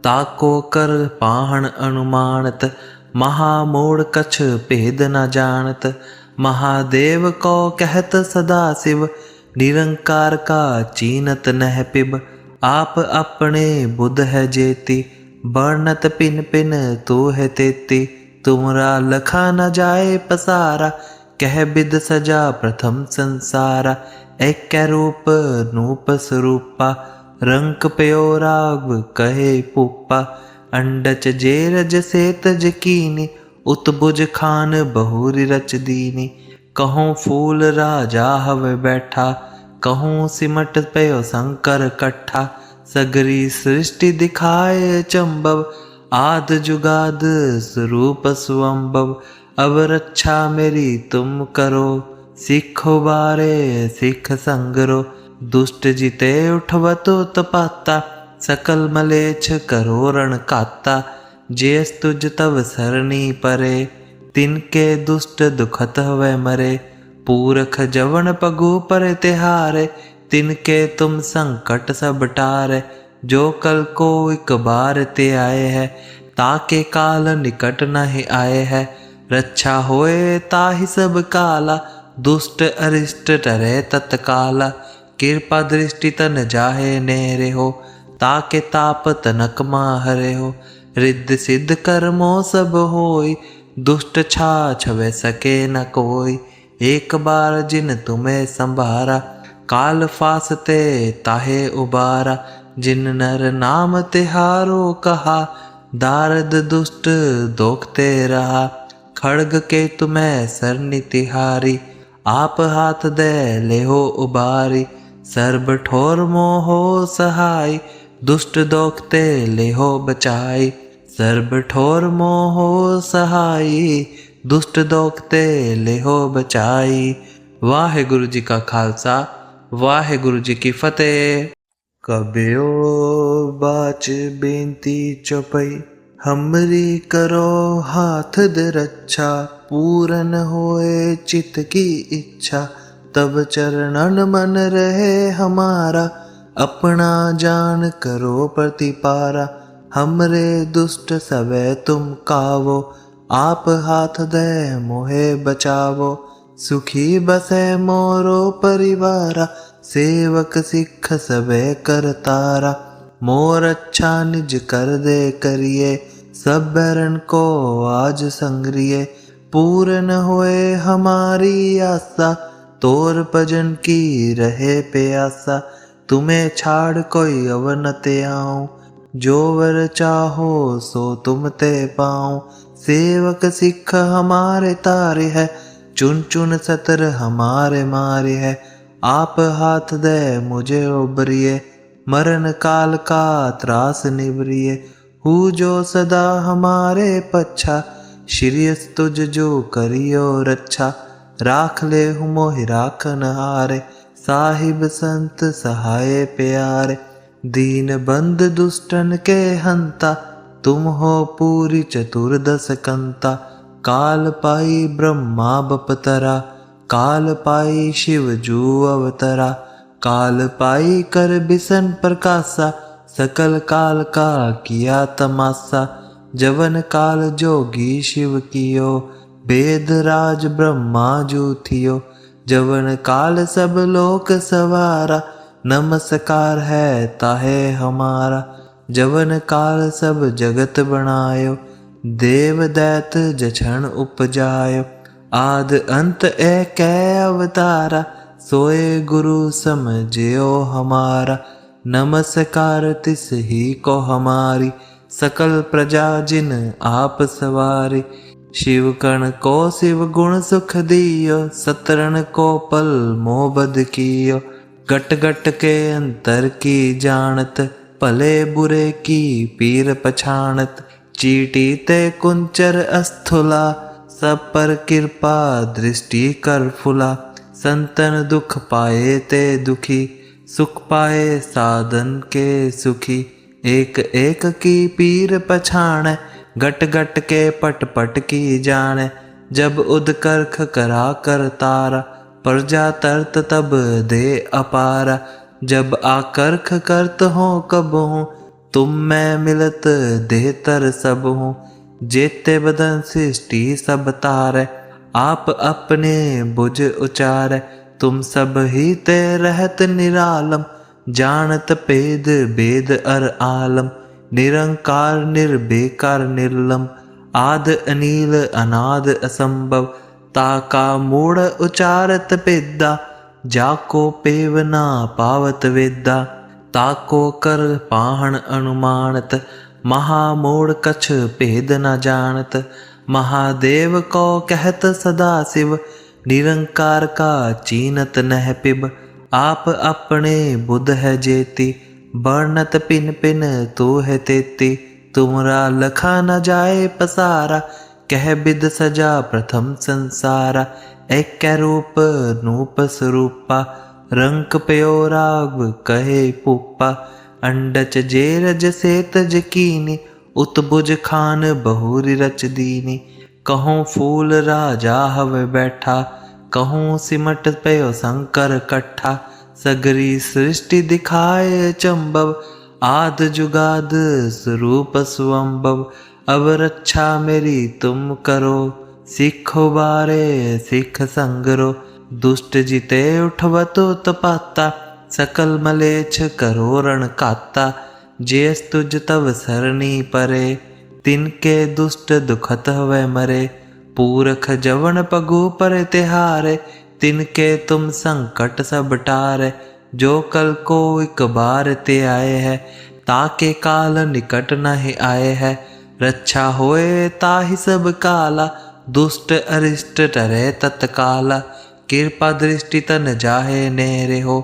ताको कर पाहन अनुमानत, महामूढ़ कछ भेद न जानत। महादेव को कहत सदा शिव, निरंकार का चीनत नह पिब। आप अपने बुध है जेती, वर्णत पिन पिन तू है तेती। तुमरा लखा न जाए पसारा, कह बिद सजा प्रथम संसारा। एक रूप नूप स्वरूपा, रंक पयो राग कहे पुप्पा। अंडच जेरज सेतज कीनी, उत्बुज खान बहुरी रच दीनी। कहूँ फूल राजा हवे बैठा, कहूँ सिमट पयो शंकर कट्ठा। सगरी सृष्टि दिखाए चंबव, आद जुगाद स्वरूप सुअंबव। अब रक्षा मेरी तुम करो, सिखो बारे सिख संगरो। दुष्ट जिते उठवतो तपाता, सकल मलेच्छ करो रण काता। जेस तुझ तव सरणी परे, तिनके दुष्ट दुखत हवे मरे। पूरख जवन पगु पर तिहारे, तिनके तुम संकट सब टारे। जो कल को एक बार ते आए है, ताके काल निकट नहीं आए है। रक्षा होए ताहि सब काला, दुष्ट अरिष्ट टरे तत्काला। कृपा दृष्टि तन जाहे नेरे हो, ताके ताप तनक माहरे हो। रिद्ध सिद्ध कर्मो सब होई, दुष्ट छा छवे सके न कोई। एक बार जिन तुम्हें संभारा, काल फासते ताहे उबारा। जिन नर नाम तिहारो कहा, दारद दुष्ट दोखते रहा। खड़ग के तुम्हें सरनि तिहारी, आप हाथ दे लेहो उबारी। सर्ब ठोर मोहो सहाय, दुष्ट दोखते लेहो बचाई। सर्ब ठोर मोहो सहाय, दुष्ट दोखते लेहो बचाई। वाहेगुरु जी का खालसा, वाहेगुरु जी की फतेह। कबियो बाच बेनती चौपई, हमरी करो हाथ दे रक्षा। पूरन होए चित की इच्छा, तब चरणन मन रहे हमारा। अपना जान करो प्रतिपारा, हमरे दुष्ट सवै तुम कावो। आप हाथ दे मोहे बचावो, सुखी बसे मोरो परिवारा। सेवक सिख सबे करतारा, मोर अच्छा निज कर दे करिए। सब बैरन को आज संग्रिय, पूर्ण होए हमारी आशा। तोर भजन की रहे प्यासा, तुम्हें छाड़ कोई अवनते आऊं। जो वर चाहो सो तुम ते पाऊं। सेवक सिख हमारे तारे है, चुन चुन सतर हमारे मारे है। आप हाथ दे मुझे उबरिए, मरण काल का त्रास निवरिए। हूँ जो सदा हमारे पच्छा, श्रीयस तुझ जो करियो रक्षा। राख ले हूँ मोहि राखन हारे, साहिब संत सहाय प्यारे। दीन बंद दुष्टन के हंता, तुम हो पूरी चतुर्दश कंता। काल पाई ब्रह्मा बपतरा, काल पाई शिव जू अवतरा। काल पाई कर बिसन प्रकाशा, सकल काल का किया तमाशा। जवन काल जोगी शिव कियो, वेद राज ब्रह्मा जू थियो, जवन काल सब लोक सवारा। नमस्कार है ताहे हमारा, जवन काल सब जगत बनायो। देव दैत जछन उपजायो, आद अंत एक अवतारा। सोए गुरु समझियो हमारा, नमस्कार तिस ही को हमारी। सकल प्रजा जिन आप सवारी, शिव कण को शिव गुण सुख दियो। सतरण को पल मोह बद कियो, गट गट के अंतर की जानत। भले बुरे की पीर पछाणत, चीटी ते कुंचर अस्थुला। सब पर कृपा दृष्टि कर फुला। संतन दुख पाए ते दुखी, सुख पाए साधन के सुखी। एक एक की पीर पछाण, गट गट के पट पट की जाने। जब उदकर्ख करा कर तारा, प्रजा तरत तब दे अपारा। जब आकर्ख करत हो कब हूँ, तुम मैं मिलत दे तर सब हूँ। जेते बदन सृष्टि सब तारे, आप अपने बुझ उचारे। तुम सब ही ते रहत निरालम, जानत भेद भेद अर आलम। निरंकार निर्बेकार निर्लम, आद अनील अनाद असंभव। ताका मूढ़ उचारत पेदा, जाको पेव ना पावत वेदा। ताको कर पाहन अनुमानत, महामूढ़ कछ भेद न जानत। महादेव को कहत सदा शिव, निरंकार का चीनत नह पिब। आप अपने बुध है जेती, वर्णत पिन पिन तू है तेती। तुमरा लखा न जाए पसारा, कह बिद सजा प्रथम संसारा। एक रूप नूप स्वरूपा, रंक पयो राग कहे पुप्पा। अंडच जेरज सेतज कीनी, उत्बुज खान बहुरी रच दीनी। कहूँ फूल राजा हवे बैठा, कहूँ सिमट पयो शंकर कट्ठा। सगरी सृष्टि दिखाए चंबव, आद जुगाद स्वरूप सुअंबव। अब रक्षा मेरी तुम करो, सिखो बारे सिख संगरो। दुष्ट जिते उठवतो तपाता, सकल मलेच्छ करो रण काता। जेस तुझ तव सरणी परे, तिनके दुष्ट दुखत हवे मरे। पूरख जवन पगु पर तिहारे, तिनके तुम संकट सब टारे। जो कल को एक बार ते आए है, ताके काल निकट नहीं आए है। रक्षा होए ताहि सब काला, दुष्ट अरिष्ट टरे तत्काला। कृपा दृष्टि तन जाहे नेरे हो,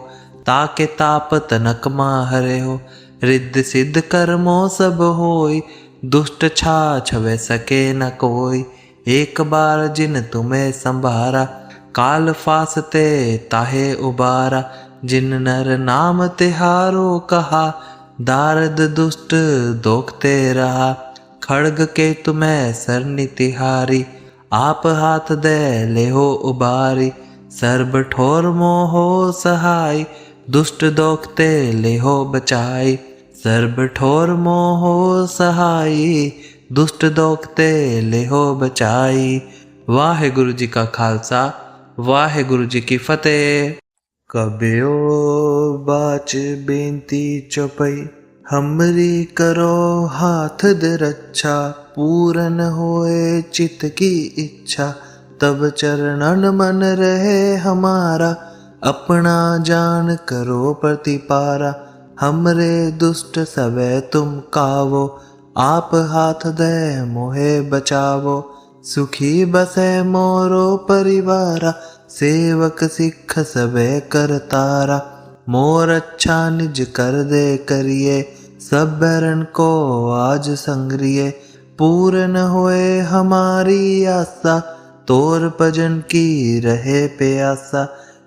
ताके ताप तनक माहरे हो। रिद्ध सिद्ध कर्मो सब होई, दुष्ट छा छवे सके न कोई। एक बार जिन तुम्हें संभारा, काल फासते ताहे उबारा। जिन नर नाम तिहारो कहा, दारद दुष्ट दोखते रहा। खड़ग के तुम्हें सरनि तिहारी, आप हाथ दे लेहो उबारी। सर्ब ठोर मोहो सहाय, दुष्ट दोखते लेहो बचाई। सर्ब ठोर मोहो सहाय, दुष्ट दोखते लेहो बचाई। वाहेगुरु जी का खालसा, वाहेगुरु जी की फतेह। कबियो बाच बेनती चौपई, हमरी करो हाथ दे रक्षा। पूरन होए चित की इच्छा, तब चरणन मन रहे हमारा। अपना जान करो प्रतिपारा, हमरे दुष्ट सवै तुम कावो। आप हाथ दे मोहे बचावो, सुखी बसे मोरो परिवारा। सेवक सिख सबे करतारा, मोर अच्छा निज कर दे करिए। सब बैरन को आज संग्रिय, पूर्ण होए हमारी आशा। तोर भजन की रहे प्यासा,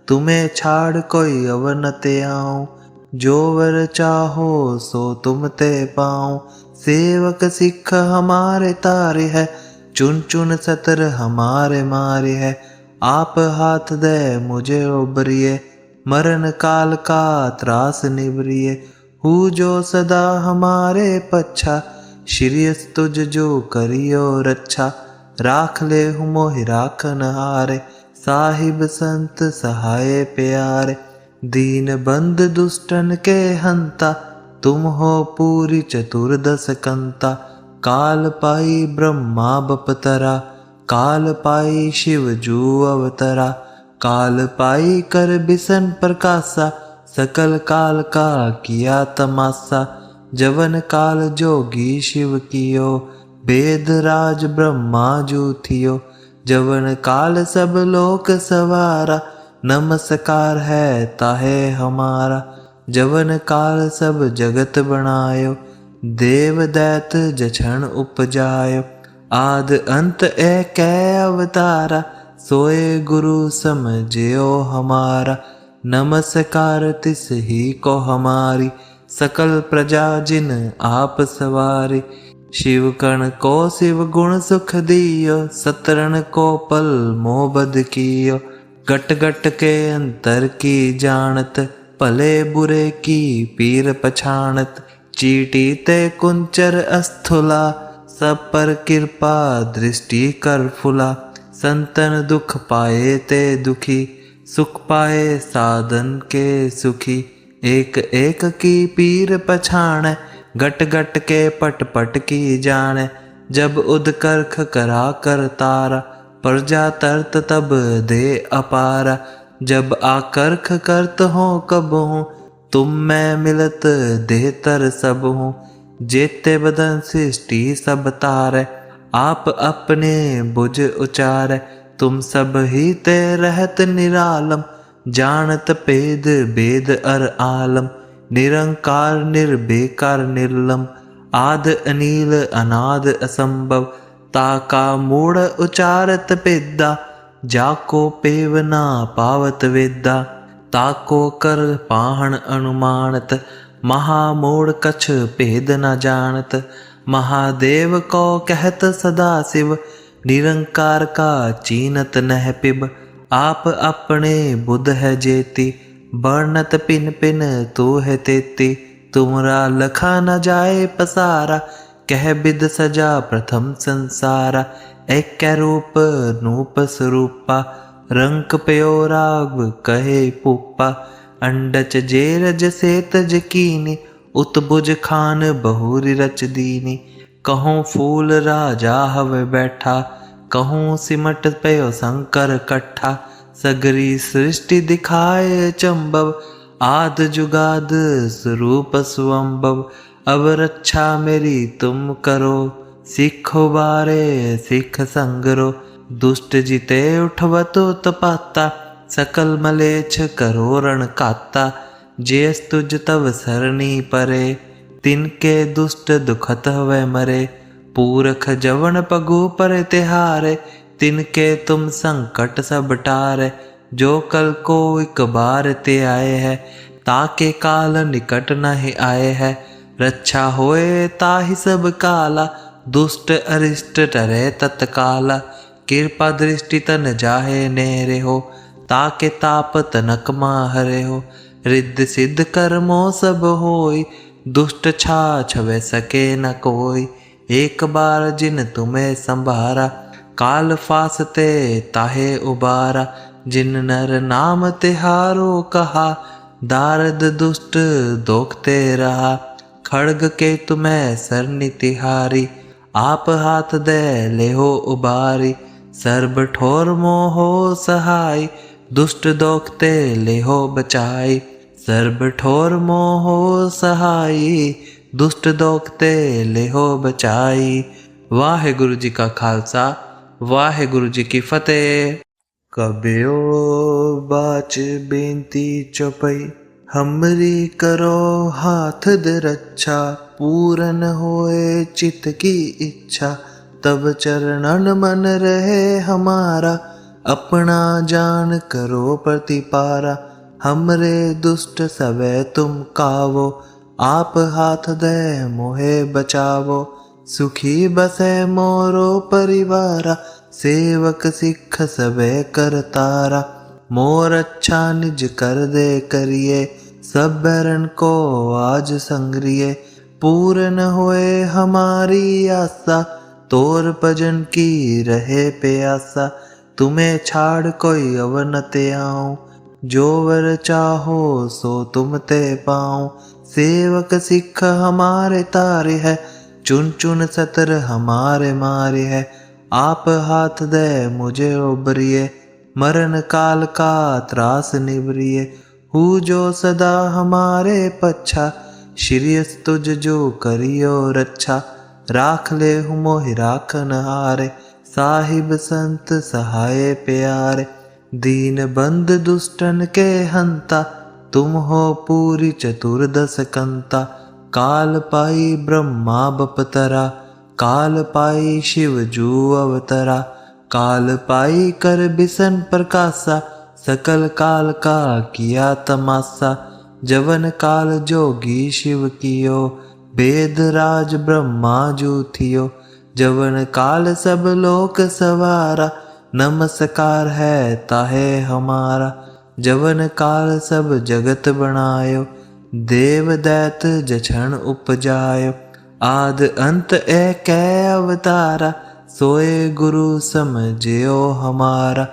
तुम्हें छाड़ कोई अवनते आऊं। जो वर चाहो सो तुम ते पाऊं। सेवक सिख हमारे तारे है, चुन चुन सतर हमारे मारे है। आप हाथ दे मुझे उबरिए, मरण काल का त्रास निवरिए। हूँ जो सदा हमारे पच्छा, श्रीयस तुझ जो करियो रक्षा। राख ले हूँ मोहि राखन हारे, साहिब संत सहाय प्यारे। दीन बंद दुष्टन के हंता, तुम हो पूरी चतुर्दश कंता। काल पाई ब्रह्मा बपतरा, काल पाई शिव जू अवतरा। काल पाई कर बिसन प्रकाशा, सकल काल का किया तमाशा। जवन काल जोगी शिव कियो, वेद राज ब्रह्मा जू थियो। जवन काल सब लोक सवारा, नमस्कार है ताहे हमारा। जवन काल सब जगत बनायो, देव दैत जछन उपजायो। आद अंत एक अवतारा, सोए गुरु समझियो हमारा। नमस्कार तिस ही को हमारी, सकल प्रजा जिन आप सवारी। शिव कण को शिव गुण सुख दियो, सतरण को पल मोह बद कियो। गट गट के अंतर की जानत, भले बुरे की पीर पछाणत। चीटी ते कुंचर अस्थुला, सब पर कृपा दृष्टि कर फुला। संतन दुख पाए ते दुखी, सुख पाए साधन के सुखी। एक एक की पीर पछाण, गट गट के पट पट की जाने। जब उदकर्ख करा कर तारा, प्रजा तरत तब दे अपारा। जब आकर्ख करत हो कब हूँ, तुम मैं मिलत दे तर सब हूँ। जेते बदन सृष्टि सब तारे, आप अपने बुझ उचारे। तुम सब ही ते रहत निरालम, जानत भेद भेद अर आलम। निरंकार निर्बेकार निर्लम, आद अनील अनाद असंभव। ताका मूढ़ उचारत पेदा, जाको पेव ना पावत वेदा। ताको कर पाहन अनुमानत, महामूढ़ कछ भेद न जानत। महादेव को कहत सदा शिव, निरंकार का चीनत नह पिब। आप अपने बुध है जेती, वर्णत पिन पिन तू है तेती। तुमरा लखा न जाए पसारा, कह बिद सजा प्रथम संसारा। एक रूप नूप स्वरूपा, रंक पयो राग कहे पुप्पा। अंडच जेरज सेतज कीनी, उत्बुज खान बहुरी रच दीनी। कहूँ फूल राजा हवे बैठा, कहूँ सिमट पयो शंकर कट्ठा। सगरी सृष्टि दिखाए चंबव, आद जुगाद स्वरूप सुअंबव। अब रक्षा मेरी तुम करो, सिखो बारे सिख संगरो। दुष्ट जिते उठवतो तपाता, सकल मलेच्छ करो रण काता। जेस तुझ तव सरणी परे, तिनके दुष्ट दुखत हवे मरे। पूरख जवन पगु पर तिहारे, तिनके तुम संकट सब टारे। जो कल को एक बार ते आए है, ताके काल निकट नहीं आए है। रक्षा होए ताहि सब काला, दुष्ट अरिष्ट टरे तत्काला। कृपा दृष्टि तन जाहे नेरे हो, ताके ताप तनक माहरे हो। रिद्ध सिद्ध कर्मो सब होई, दुष्ट छाछ वे सके न कोई। एक बार जिन तुम्हें संभारा, काल फासते ताहे उबारा। जिन नर नाम तिहारो कहा, दारद दुष्ट दोखते रहा। खड़ग के तुम्हें सरनि तिहारी, आप हाथ दे लेहो उबारी। सर्ब ठोर मोहो सहाय, दुष्ट दोखते लेहो बचाई। सर्ब ठोर मोहो सहाय, दुष्ट दोखते लेहो बचाई। वाहेगुरु जी का खालसा, वाहेगुरु जी की फतेह। कबियो बाच बेनती चौपई, हमरी करो हाथ दे रक्षा। पूरन होए चित की इच्छा, तब चरणन मन रहे हमारा। अपना जान करो प्रतिपारा, हमरे दुष्ट सवै तुम कावो। आप हाथ दे मोहे बचावो, सुखी बसे मोरो परिवारा। सेवक सिख सबे करतारा, मोर अच्छा निज कर दे करिए। सब बैरन को आज संग्रिये, पूर्ण होए हमारी आशा। तोर भजन की रहे प्यासा, तुम्हें छाड़ कोई अवन ते आऊं, जो वर चाहो सो तुम ते पाऊं। सेवक सिख हमारे तारे है, चुन चुन सतर हमारे मारे है। आप हाथ दे मुझे उबरिए, मरण काल का त्रास निवरिए। हूँ जो सदा हमारे पच्छा, श्रीयस तुझ जो करियो रक्षा। राख ले हूँ मोहि राखन हारे, साहिब संत सहाय प्यारे। दीन बंद दुष्टन के हंता, तुम हो पूरी चतुर्दश कंता। काल पाई ब्रह्मा बपतरा, काल पाई शिव जू अवतरा। काल पाई कर बिसन प्रकाशा, सकल काल का किया तमाशा। जवन काल जोगी शिव कियो, वेद राज ब्रह्मा जू थियो। जवन काल सब लोक सवारा, नमस्कार है ताहे हमारा। जवन काल सब जगत बनायो, देव दैत जछन उपजायो। आद अंत एक अवतारा, सोए गुरु समझियो हमारा।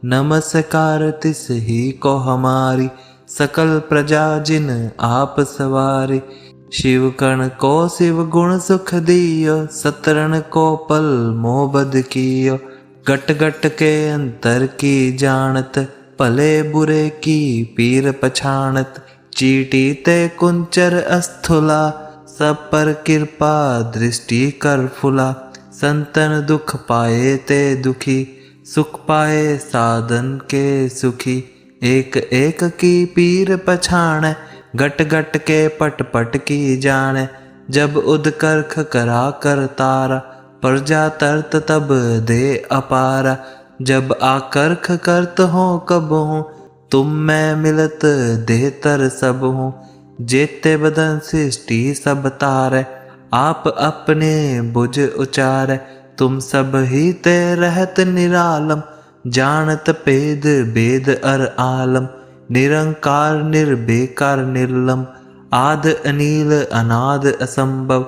नमस्कार तिस ही को हमारी, सकल प्रजा जिन आप सवारी। शिव कण को शिव गुण सुख दियो, सतरण को पल मोह बद कियो। गट गट के अंतर की जानत, भले बुरे की पीर पछाणत। चीटी ते कुंचर अस्थुला, सब पर कृपा दृष्टि कर फुला। संतन दुख पाए ते दुखी, सुख पाए साधन के सुखी। एक एक की पीर पछाण, गट गट के पट पट की जाने। जब उदकर्ख करा कर तारा, प्रजा तरत तब दे अपारा। जब आकर्ख करत हो कब हूँ, तुम मैं मिलत दे तर सब हूँ। जेते बदन सृष्टि सब तारे, आप अपने बुझ उचारे। तुम सब ही ते रहत निरालम, जानत भेद भेद अर आलम। निरंकार निर्बेकार निर्लम, आद अनील अनाद असंभव।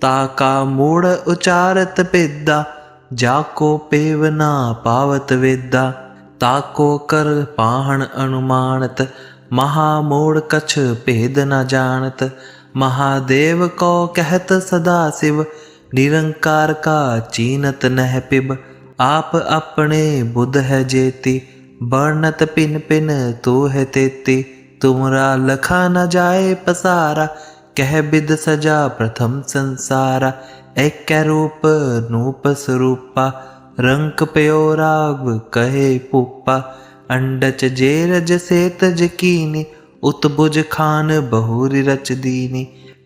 ताका मूढ़ उचारत पेदा, जाको पेव ना पावत वेदा। ताको कर पाहन अनुमानत, महामूढ़ कछ भेद न जानत। महादेव को कहत सदा शिव, निरंकार का चीनत नह पिब। आप अपने बुध है जेती, वर्णत पिन पिन तू है तेती। तुमरा लखा न जाए पसारा, कह बिद सजा प्रथम संसारा। एक रूप नूप स्वरूपा, रंक पयो राग कहे पुप्पा। अंडच जेरज सेतज कीनी, उत्बुज खान बहुरी रच दीनी।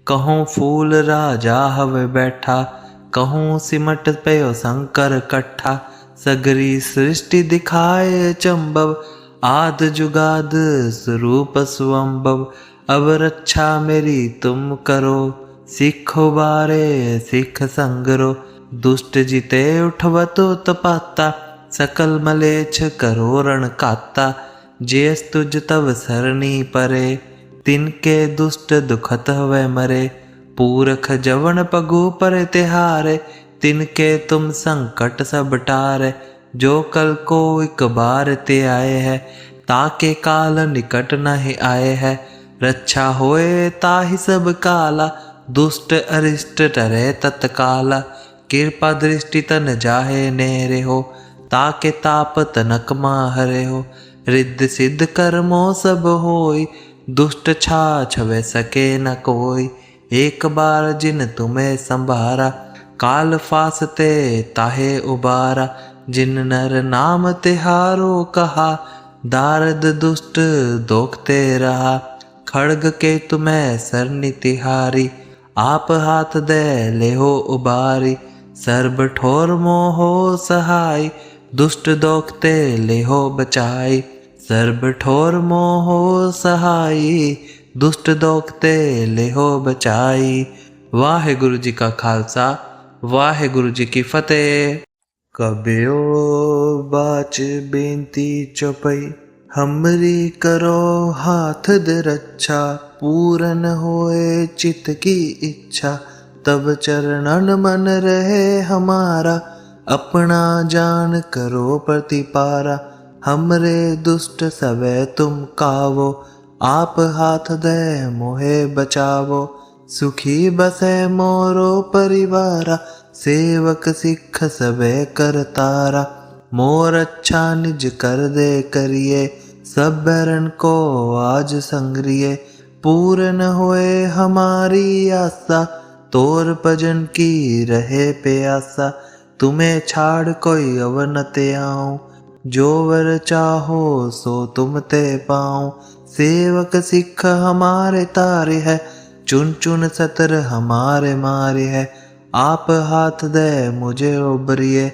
कहूँ फूल राजा हवे बैठा, कहूँ सिमट पयो शंकर कट्ठा। सगरी सृष्टि दिखाए चंबव, आद जुगाद स्वरूप सुअंबव। अब रक्षा मेरी तुम करो, सिखो बारे सिख संगरो। दुष्ट जिते उठवतो तपाता, सकल मलेच्छ करो रण काता। जेस तुझ तव सरनी परे, तिनके दुष्ट दुखत हवे मरे। पूरख जवन पगु पर तिहारे, तिनके तुम संकट सब टारे। जो कल को एक बार ते आए है, ताके काल निकट नहीं आए है। रक्षा होए ताहि सब काला, दुष्ट अरिष्ट टरे तत्काला। कृपा दृष्टि तन जाहे नेरे हो, ताके ताप तनक माहरे हो। रिद्ध सिद्ध कर्मो सब होई, दुष्ट छाछ वे सके न कोई। एक बार जिन तुम्हें संभारा, काल फासते ताहे उबारा। जिन नर नाम तिहारो कहा, दारद दुष्ट दोखते रहा। खड़ग के तुम्हें सरनी तिहारी, आप हाथ दे ले हो उबारी। सर्ब ठोर मोहो सहाय, दुष्ट दोखते ले हो बचाई। सर्ब ठोर मोहो सहाय, दुष्ट दोखते ले हो बचाई। वाहेगुरु जी का खालसा, वाहेगुरु जी की फतेह। कबियो बाच बेनती चौपई, हमरी करो हाथ दे रक्षा। पूरन होए चित की इच्छा, तब चरणन मन रहे हमारा, अपना जान करो प्रतिपारा। हमरे दुष्ट सवै तुम कावो, आप हाथ दे मोहे बचावो। सुखी बसे मोरो परिवारा, सेवक सिख सबे करतारा। मोर अच्छा निज कर दे करिए, सब बैरन को आज संग्रिये। पूर्ण होए हमारी आशा, तोर भजन की रहे प्यासा। तुम्हें छाड़ कोई अवन ते आऊं, जो वर चाहो सो तुम ते पाऊं। सेवक सिख हमारे तारे है, चुन चुन सतर हमारे मारे है। आप हाथ दे मुझे उबरिए,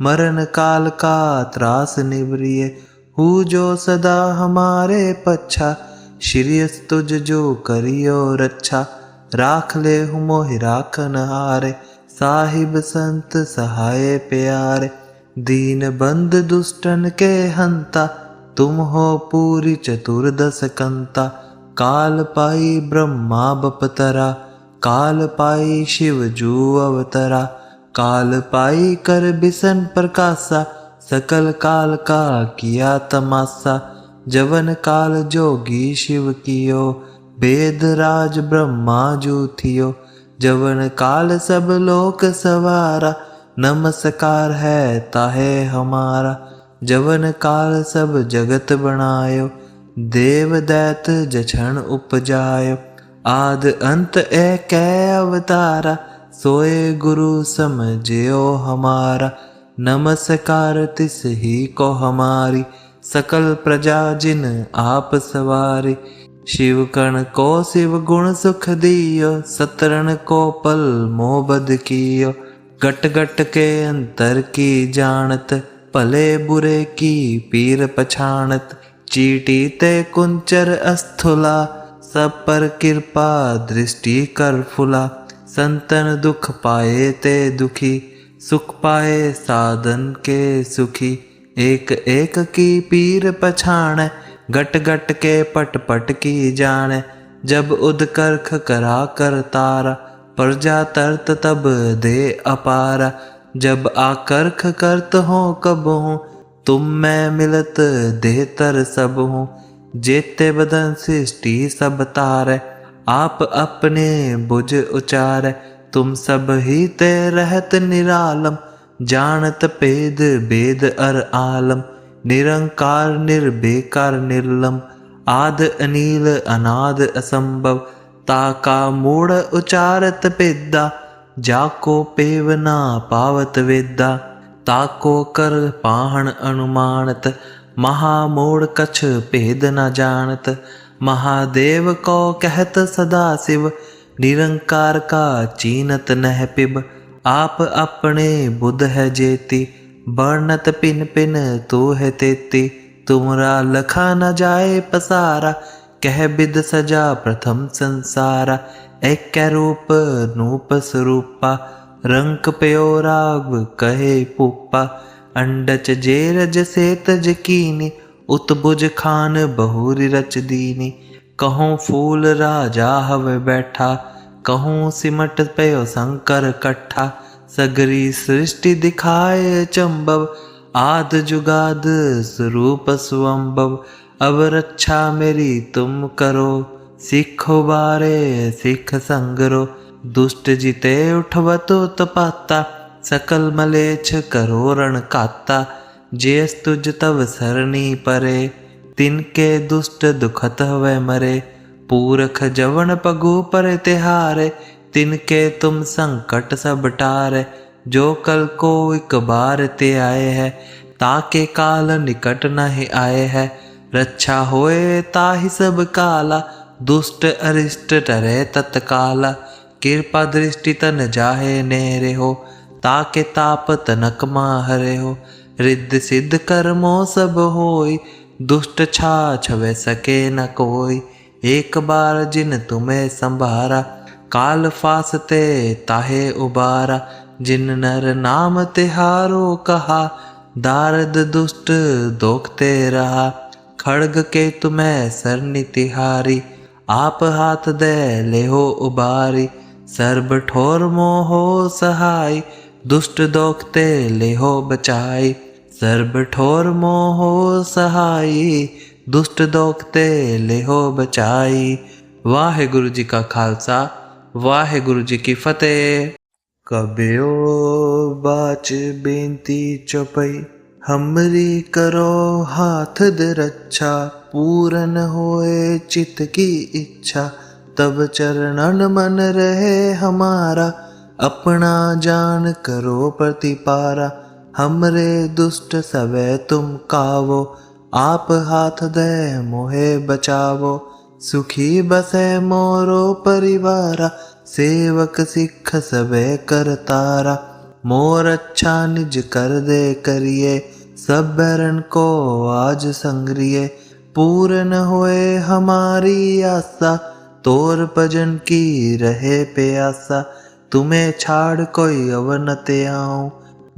मरण काल का त्रास निवरिए। हूँ जो सदा हमारे पच्छा, श्रीयस तुझ जो करियो रक्षा। राख ले हूँ मोहि राखन हारे, साहिब संत सहाय प्यारे। दीन बंद दुष्टन के हंता, तुम हो पूरी चतुर्दश कंता। काल पाई ब्रह्मा बपतरा, काल पाई शिव जू अवतरा। काल पाई कर बिसन प्रकाशा, सकल काल का किया तमाशा। जवन काल जोगी शिव कियो, वेद राज ब्रह्मा जू थियो। जवन काल सब लोक सवारा, नमस्कार है ताहे हमारा। जवन काल सब जगत बनायो, देव दैत जछन उपजायो। आद अंत एक अवतारा, सोए गुरु समझियो हमारा। नमस्कार तिस ही को हमारी, सकल प्रजा जिन आप सवारी। शिव कण को शिव गुण सुख दियो, सतरण को पल मोह बद कियो। गट गट के अंतर की जानत, भले बुरे की पीर पछाणत। चीटी ते कुंचर अस्थुला, सब पर कृपा दृष्टि कर फुला। संतन दुख पाए ते दुखी, सुख पाए साधन के सुखी। एक एक की पीर पछाण, गट गट के पट पट की जाने। जब उदकर्ख करा कर तारा, प्रजा तरत तब दे अपारा। जब आकर्ख करत हो कब हूँ, तुम मैं मिलत दे तर सब हूँ। जेते बदन सृष्टि सब तारे, आप अपने बुझ उचारे। तुम सब ही ते रहत निरालम, जानत भेद भेद अर आलम। निरंकार निर्बेकार निर्लम, आद अनील अनाद असंभव। ताका मूढ़ उचारत पेदा, जाको पेव ना पावत वेदा। ताको कर पाहन अनुमानत, महामूढ़ कछ भेद न जानत। महादेव को कहत सदा शिव, निरंकार का चीनत नह पिब। आप अपने बुध है जेती, वर्णत पिन पिन तू है तेती। तुमरा लखा न जाए पसारा, कह बिद सजा प्रथम संसारा। एक रूप नूप स्वरूपा, रंक पयो राग कहे पुप्पा। अंडच जेरज सेतज कीनी, उत्बुज खान बहुरी रच दीनी। कहूँ फूल राजा हवे बैठा, कहूँ सिमट पयो शंकर कट्ठा। सगरी सृष्टि दिखाए चंबव, आद जुगाद स्वरूप सुअंबव। अब रक्षा मेरी तुम करो, सिखो बारे सिख संगरो। दुष्ट जिते उठवतो तपाता, सकल मलेच्छ करो रण काता। जेस तुझ तव सरनी परे, तिनके दुष्ट दुखत हवे मरे। पूरख जवन पगु पर तिहारे, तिनके तुम संकट सब टारे। जो कल को एक बार ते आए है, ताके काल निकट नहीं आए है। रक्षा होए ताहि सब काला, दुष्ट अरिष्ट टरे तत्काला। कृपा दृष्टि तन जाहे नेरे हो, ताके ताप तनक माहरे हो। रिद्ध सिद्ध कर्मो सब होई, दुष्ट छा छवे सके न कोई। एक बार जिन तुम्हें संभारा, काल फासते ताहे उबारा। जिन नर नाम तिहारो कहा, दारद दुष्ट दोखते रहा। खड़ग के तुम्हें सरनी तिहारी, आप हाथ दे ले हो उबारी। सर्ब ठोर मोहो सहाय, दुष्ट दोखते लेहो बचाई। सर्ब ठोर मोहो सहाय, दुष्ट दोखते लेहो बचाई। वाहेगुरु जी का खालसा, वाहेगुरु जी की फतेह। कबियो बाच बेनती चौपई, हमरी करो हाथ दे रक्षा। पूरन होए चित की इच्छा, तब चरणन मन रहे हमारा। अपना जान करो प्रतिपारा, हमरे दुष्ट सबे तुम कावो। आप हाथ दे मोहे बचावो, सुखी बसे मोरो परिवारा। सेवक सिख सबे करतारा, मोर अच्छा निज कर दे करिए। सब बैरन को आज संग्रिय, पूर्ण होए हमारी आशा। तोर भजन की रहे प्यासा, तुम्हें छाड़ कोई अवनते आऊं।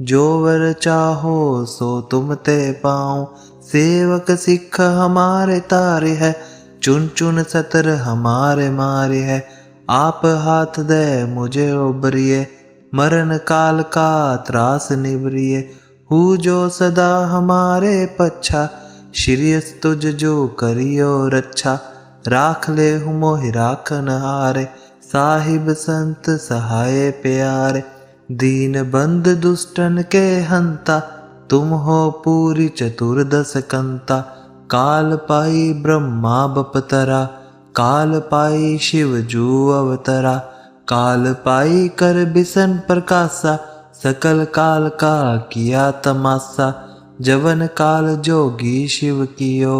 जो वर चाहो सो तुम ते पाऊं। सेवक सिख हमारे तारे है, चुन चुन सतर हमारे मारे है। आप हाथ दे मुझे उबरिए, मरण काल का त्रास निवरिए। हूँ जो सदा हमारे पच्छा, श्रीयस तुझ जो करियो रक्षा। राख ले हूँ मोहि राखन हारे, साहिब संत सहाय प्यारे। दीन बंद दुष्टन के हंता, तुम हो पूरी चतुर्दश कंता। काल पाई ब्रह्मा बपतरा, काल पाई शिव जू अवतरा। काल पाई कर बिसन प्रकाशा, सकल काल का किया तमाशा। जवन काल जोगी शिव कियो,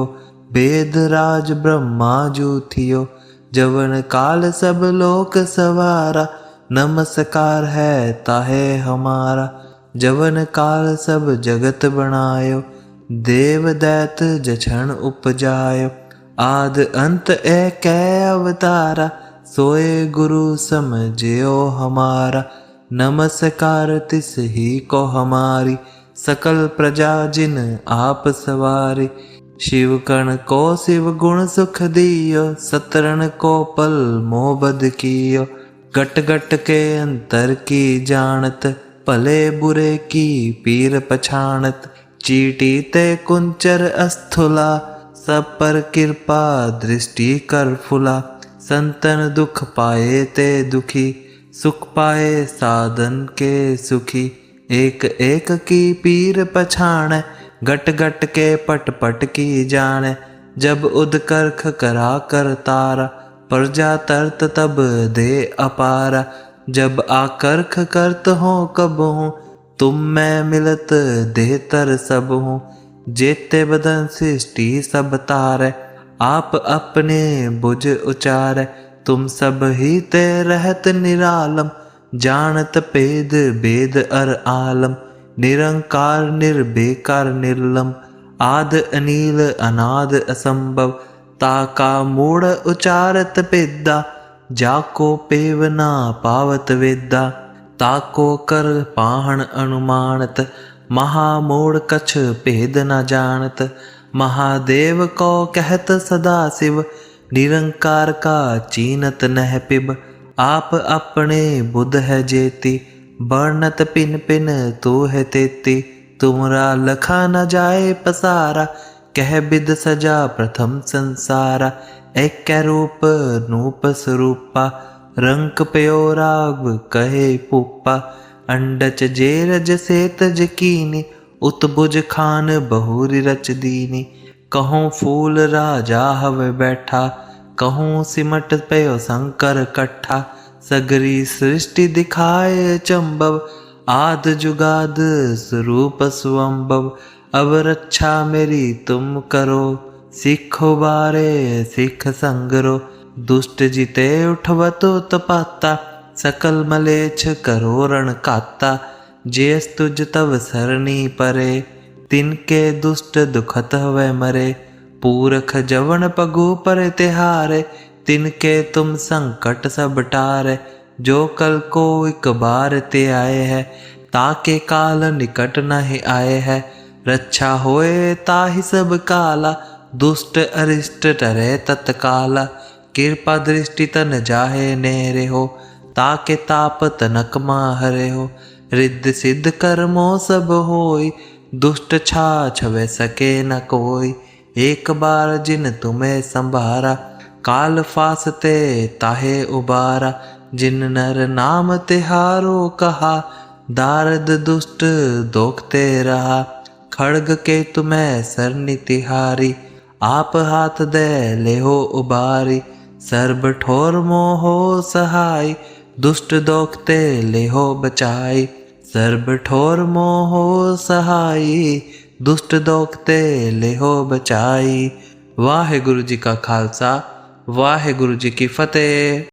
वेद राज ब्रह्मा जू थियो। जवन काल सब लोक सवारा, नमस्कार है ताहे हमारा। जवन काल सब जगत बनायो, देव दैत जछन उपजायो। आद अंत एक अवतारा, सोए गुरु समझियो हमारा। नमस्कार तिस ही को हमारी, सकल प्रजा जिन आप सवारी। शिव कण को शिव गुण सुख दियो, सतरण को पल मोह बद कियो। गट गट के अंतर की जानत, भले बुरे की पीर पछाणत। चीटी ते कुंचर अस्थुला, सब पर कृपा दृष्टि कर फुला। संतन दुख पाए ते दुखी, सुख पाए साधन के सुखी। एक एक की पीर पछाण, गट गट के पट पट की जाने। जब उदकर्ख करा कर तारा, प्रजा तरत तब दे अपारा। जब आकर्ख करत हो कब हूँ, तुम मैं मिलत दे तर सब हूँ। जेते बदन सृष्टि सब तारे, आप अपने बुझ उचारे। तुम सब ही ते रहत निरालम, जानत भेद भेद अर आलम। निरंकार निर्बेकार निर्लम, आद अनील अनाद असंभव। ताका मूढ़ उचारत पेदा, जाको पेव ना पावत वेदा। ताको कर पाहन अनुमानत, महामूढ़ कछ भेद न जानत। महादेव को कहत सदा शिव, निरंकार का चीनत नह पिब। आप अपने बुध है जेती, वर्णत पिन पिन तू है तेती। तुमरा लखा न जाए पसारा, कह बिद सजा प्रथम संसारा। एक रूप नूप स्वरूपा, रंक पयो राग कहे पुप्पा। अंडच जेरज सेतज कीनी, उत्बुज खान बहुरी रच दीनी। कहूँ फूल राजा हवे बैठा, कहूँ सिमट पयो शंकर कट्ठा। सगरी सृष्टि दिखाए चंबव, आद जुगाद स्वरूप सुअंबव। अब रक्षा मेरी तुम करो, सिखो बारे सिख संगरो। दुष्ट जिते उठवतो तपाता, सकल मलेच्छ करो रण काता। जेस तुझ तव सरनी परे, तिनके दुष्ट दुखत हवे मरे। पूरख जवन पगु पर तिहारे, तिनके तुम संकट सब टारे। जो कल को एक बार ते आए है, ताके काल निकट नहीं आए है। रक्षा होए ताहि सब काला, दुष्ट अरिष्ट टरे तत्काला। कृपा दृष्टि तन जाहे नेरे हो, ताके ताप तनक माहरे हो। रिद्ध सिद्ध कर्मो सब होय, दुष्ट छाछवे सके न कोई। एक बार जिन तुम्हें संभारा, काल फासते ताहे उबारा। जिन नर नाम तिहारो कहा, दारद दुष्ट दोखते रहा। खड़ग के तुम्हें सरनि तिहारी, आप हाथ दे लेहो उबारी। सर्ब ठोर मोहो सहाय, दुष्ट दोखते लेहो बचाई। सर्ब ठोर मोहो सहाय, दुष्ट दोखते लेहो बचाई। वाहिगुरु जी का खालसा, वाहिगुरु जी की फतेह।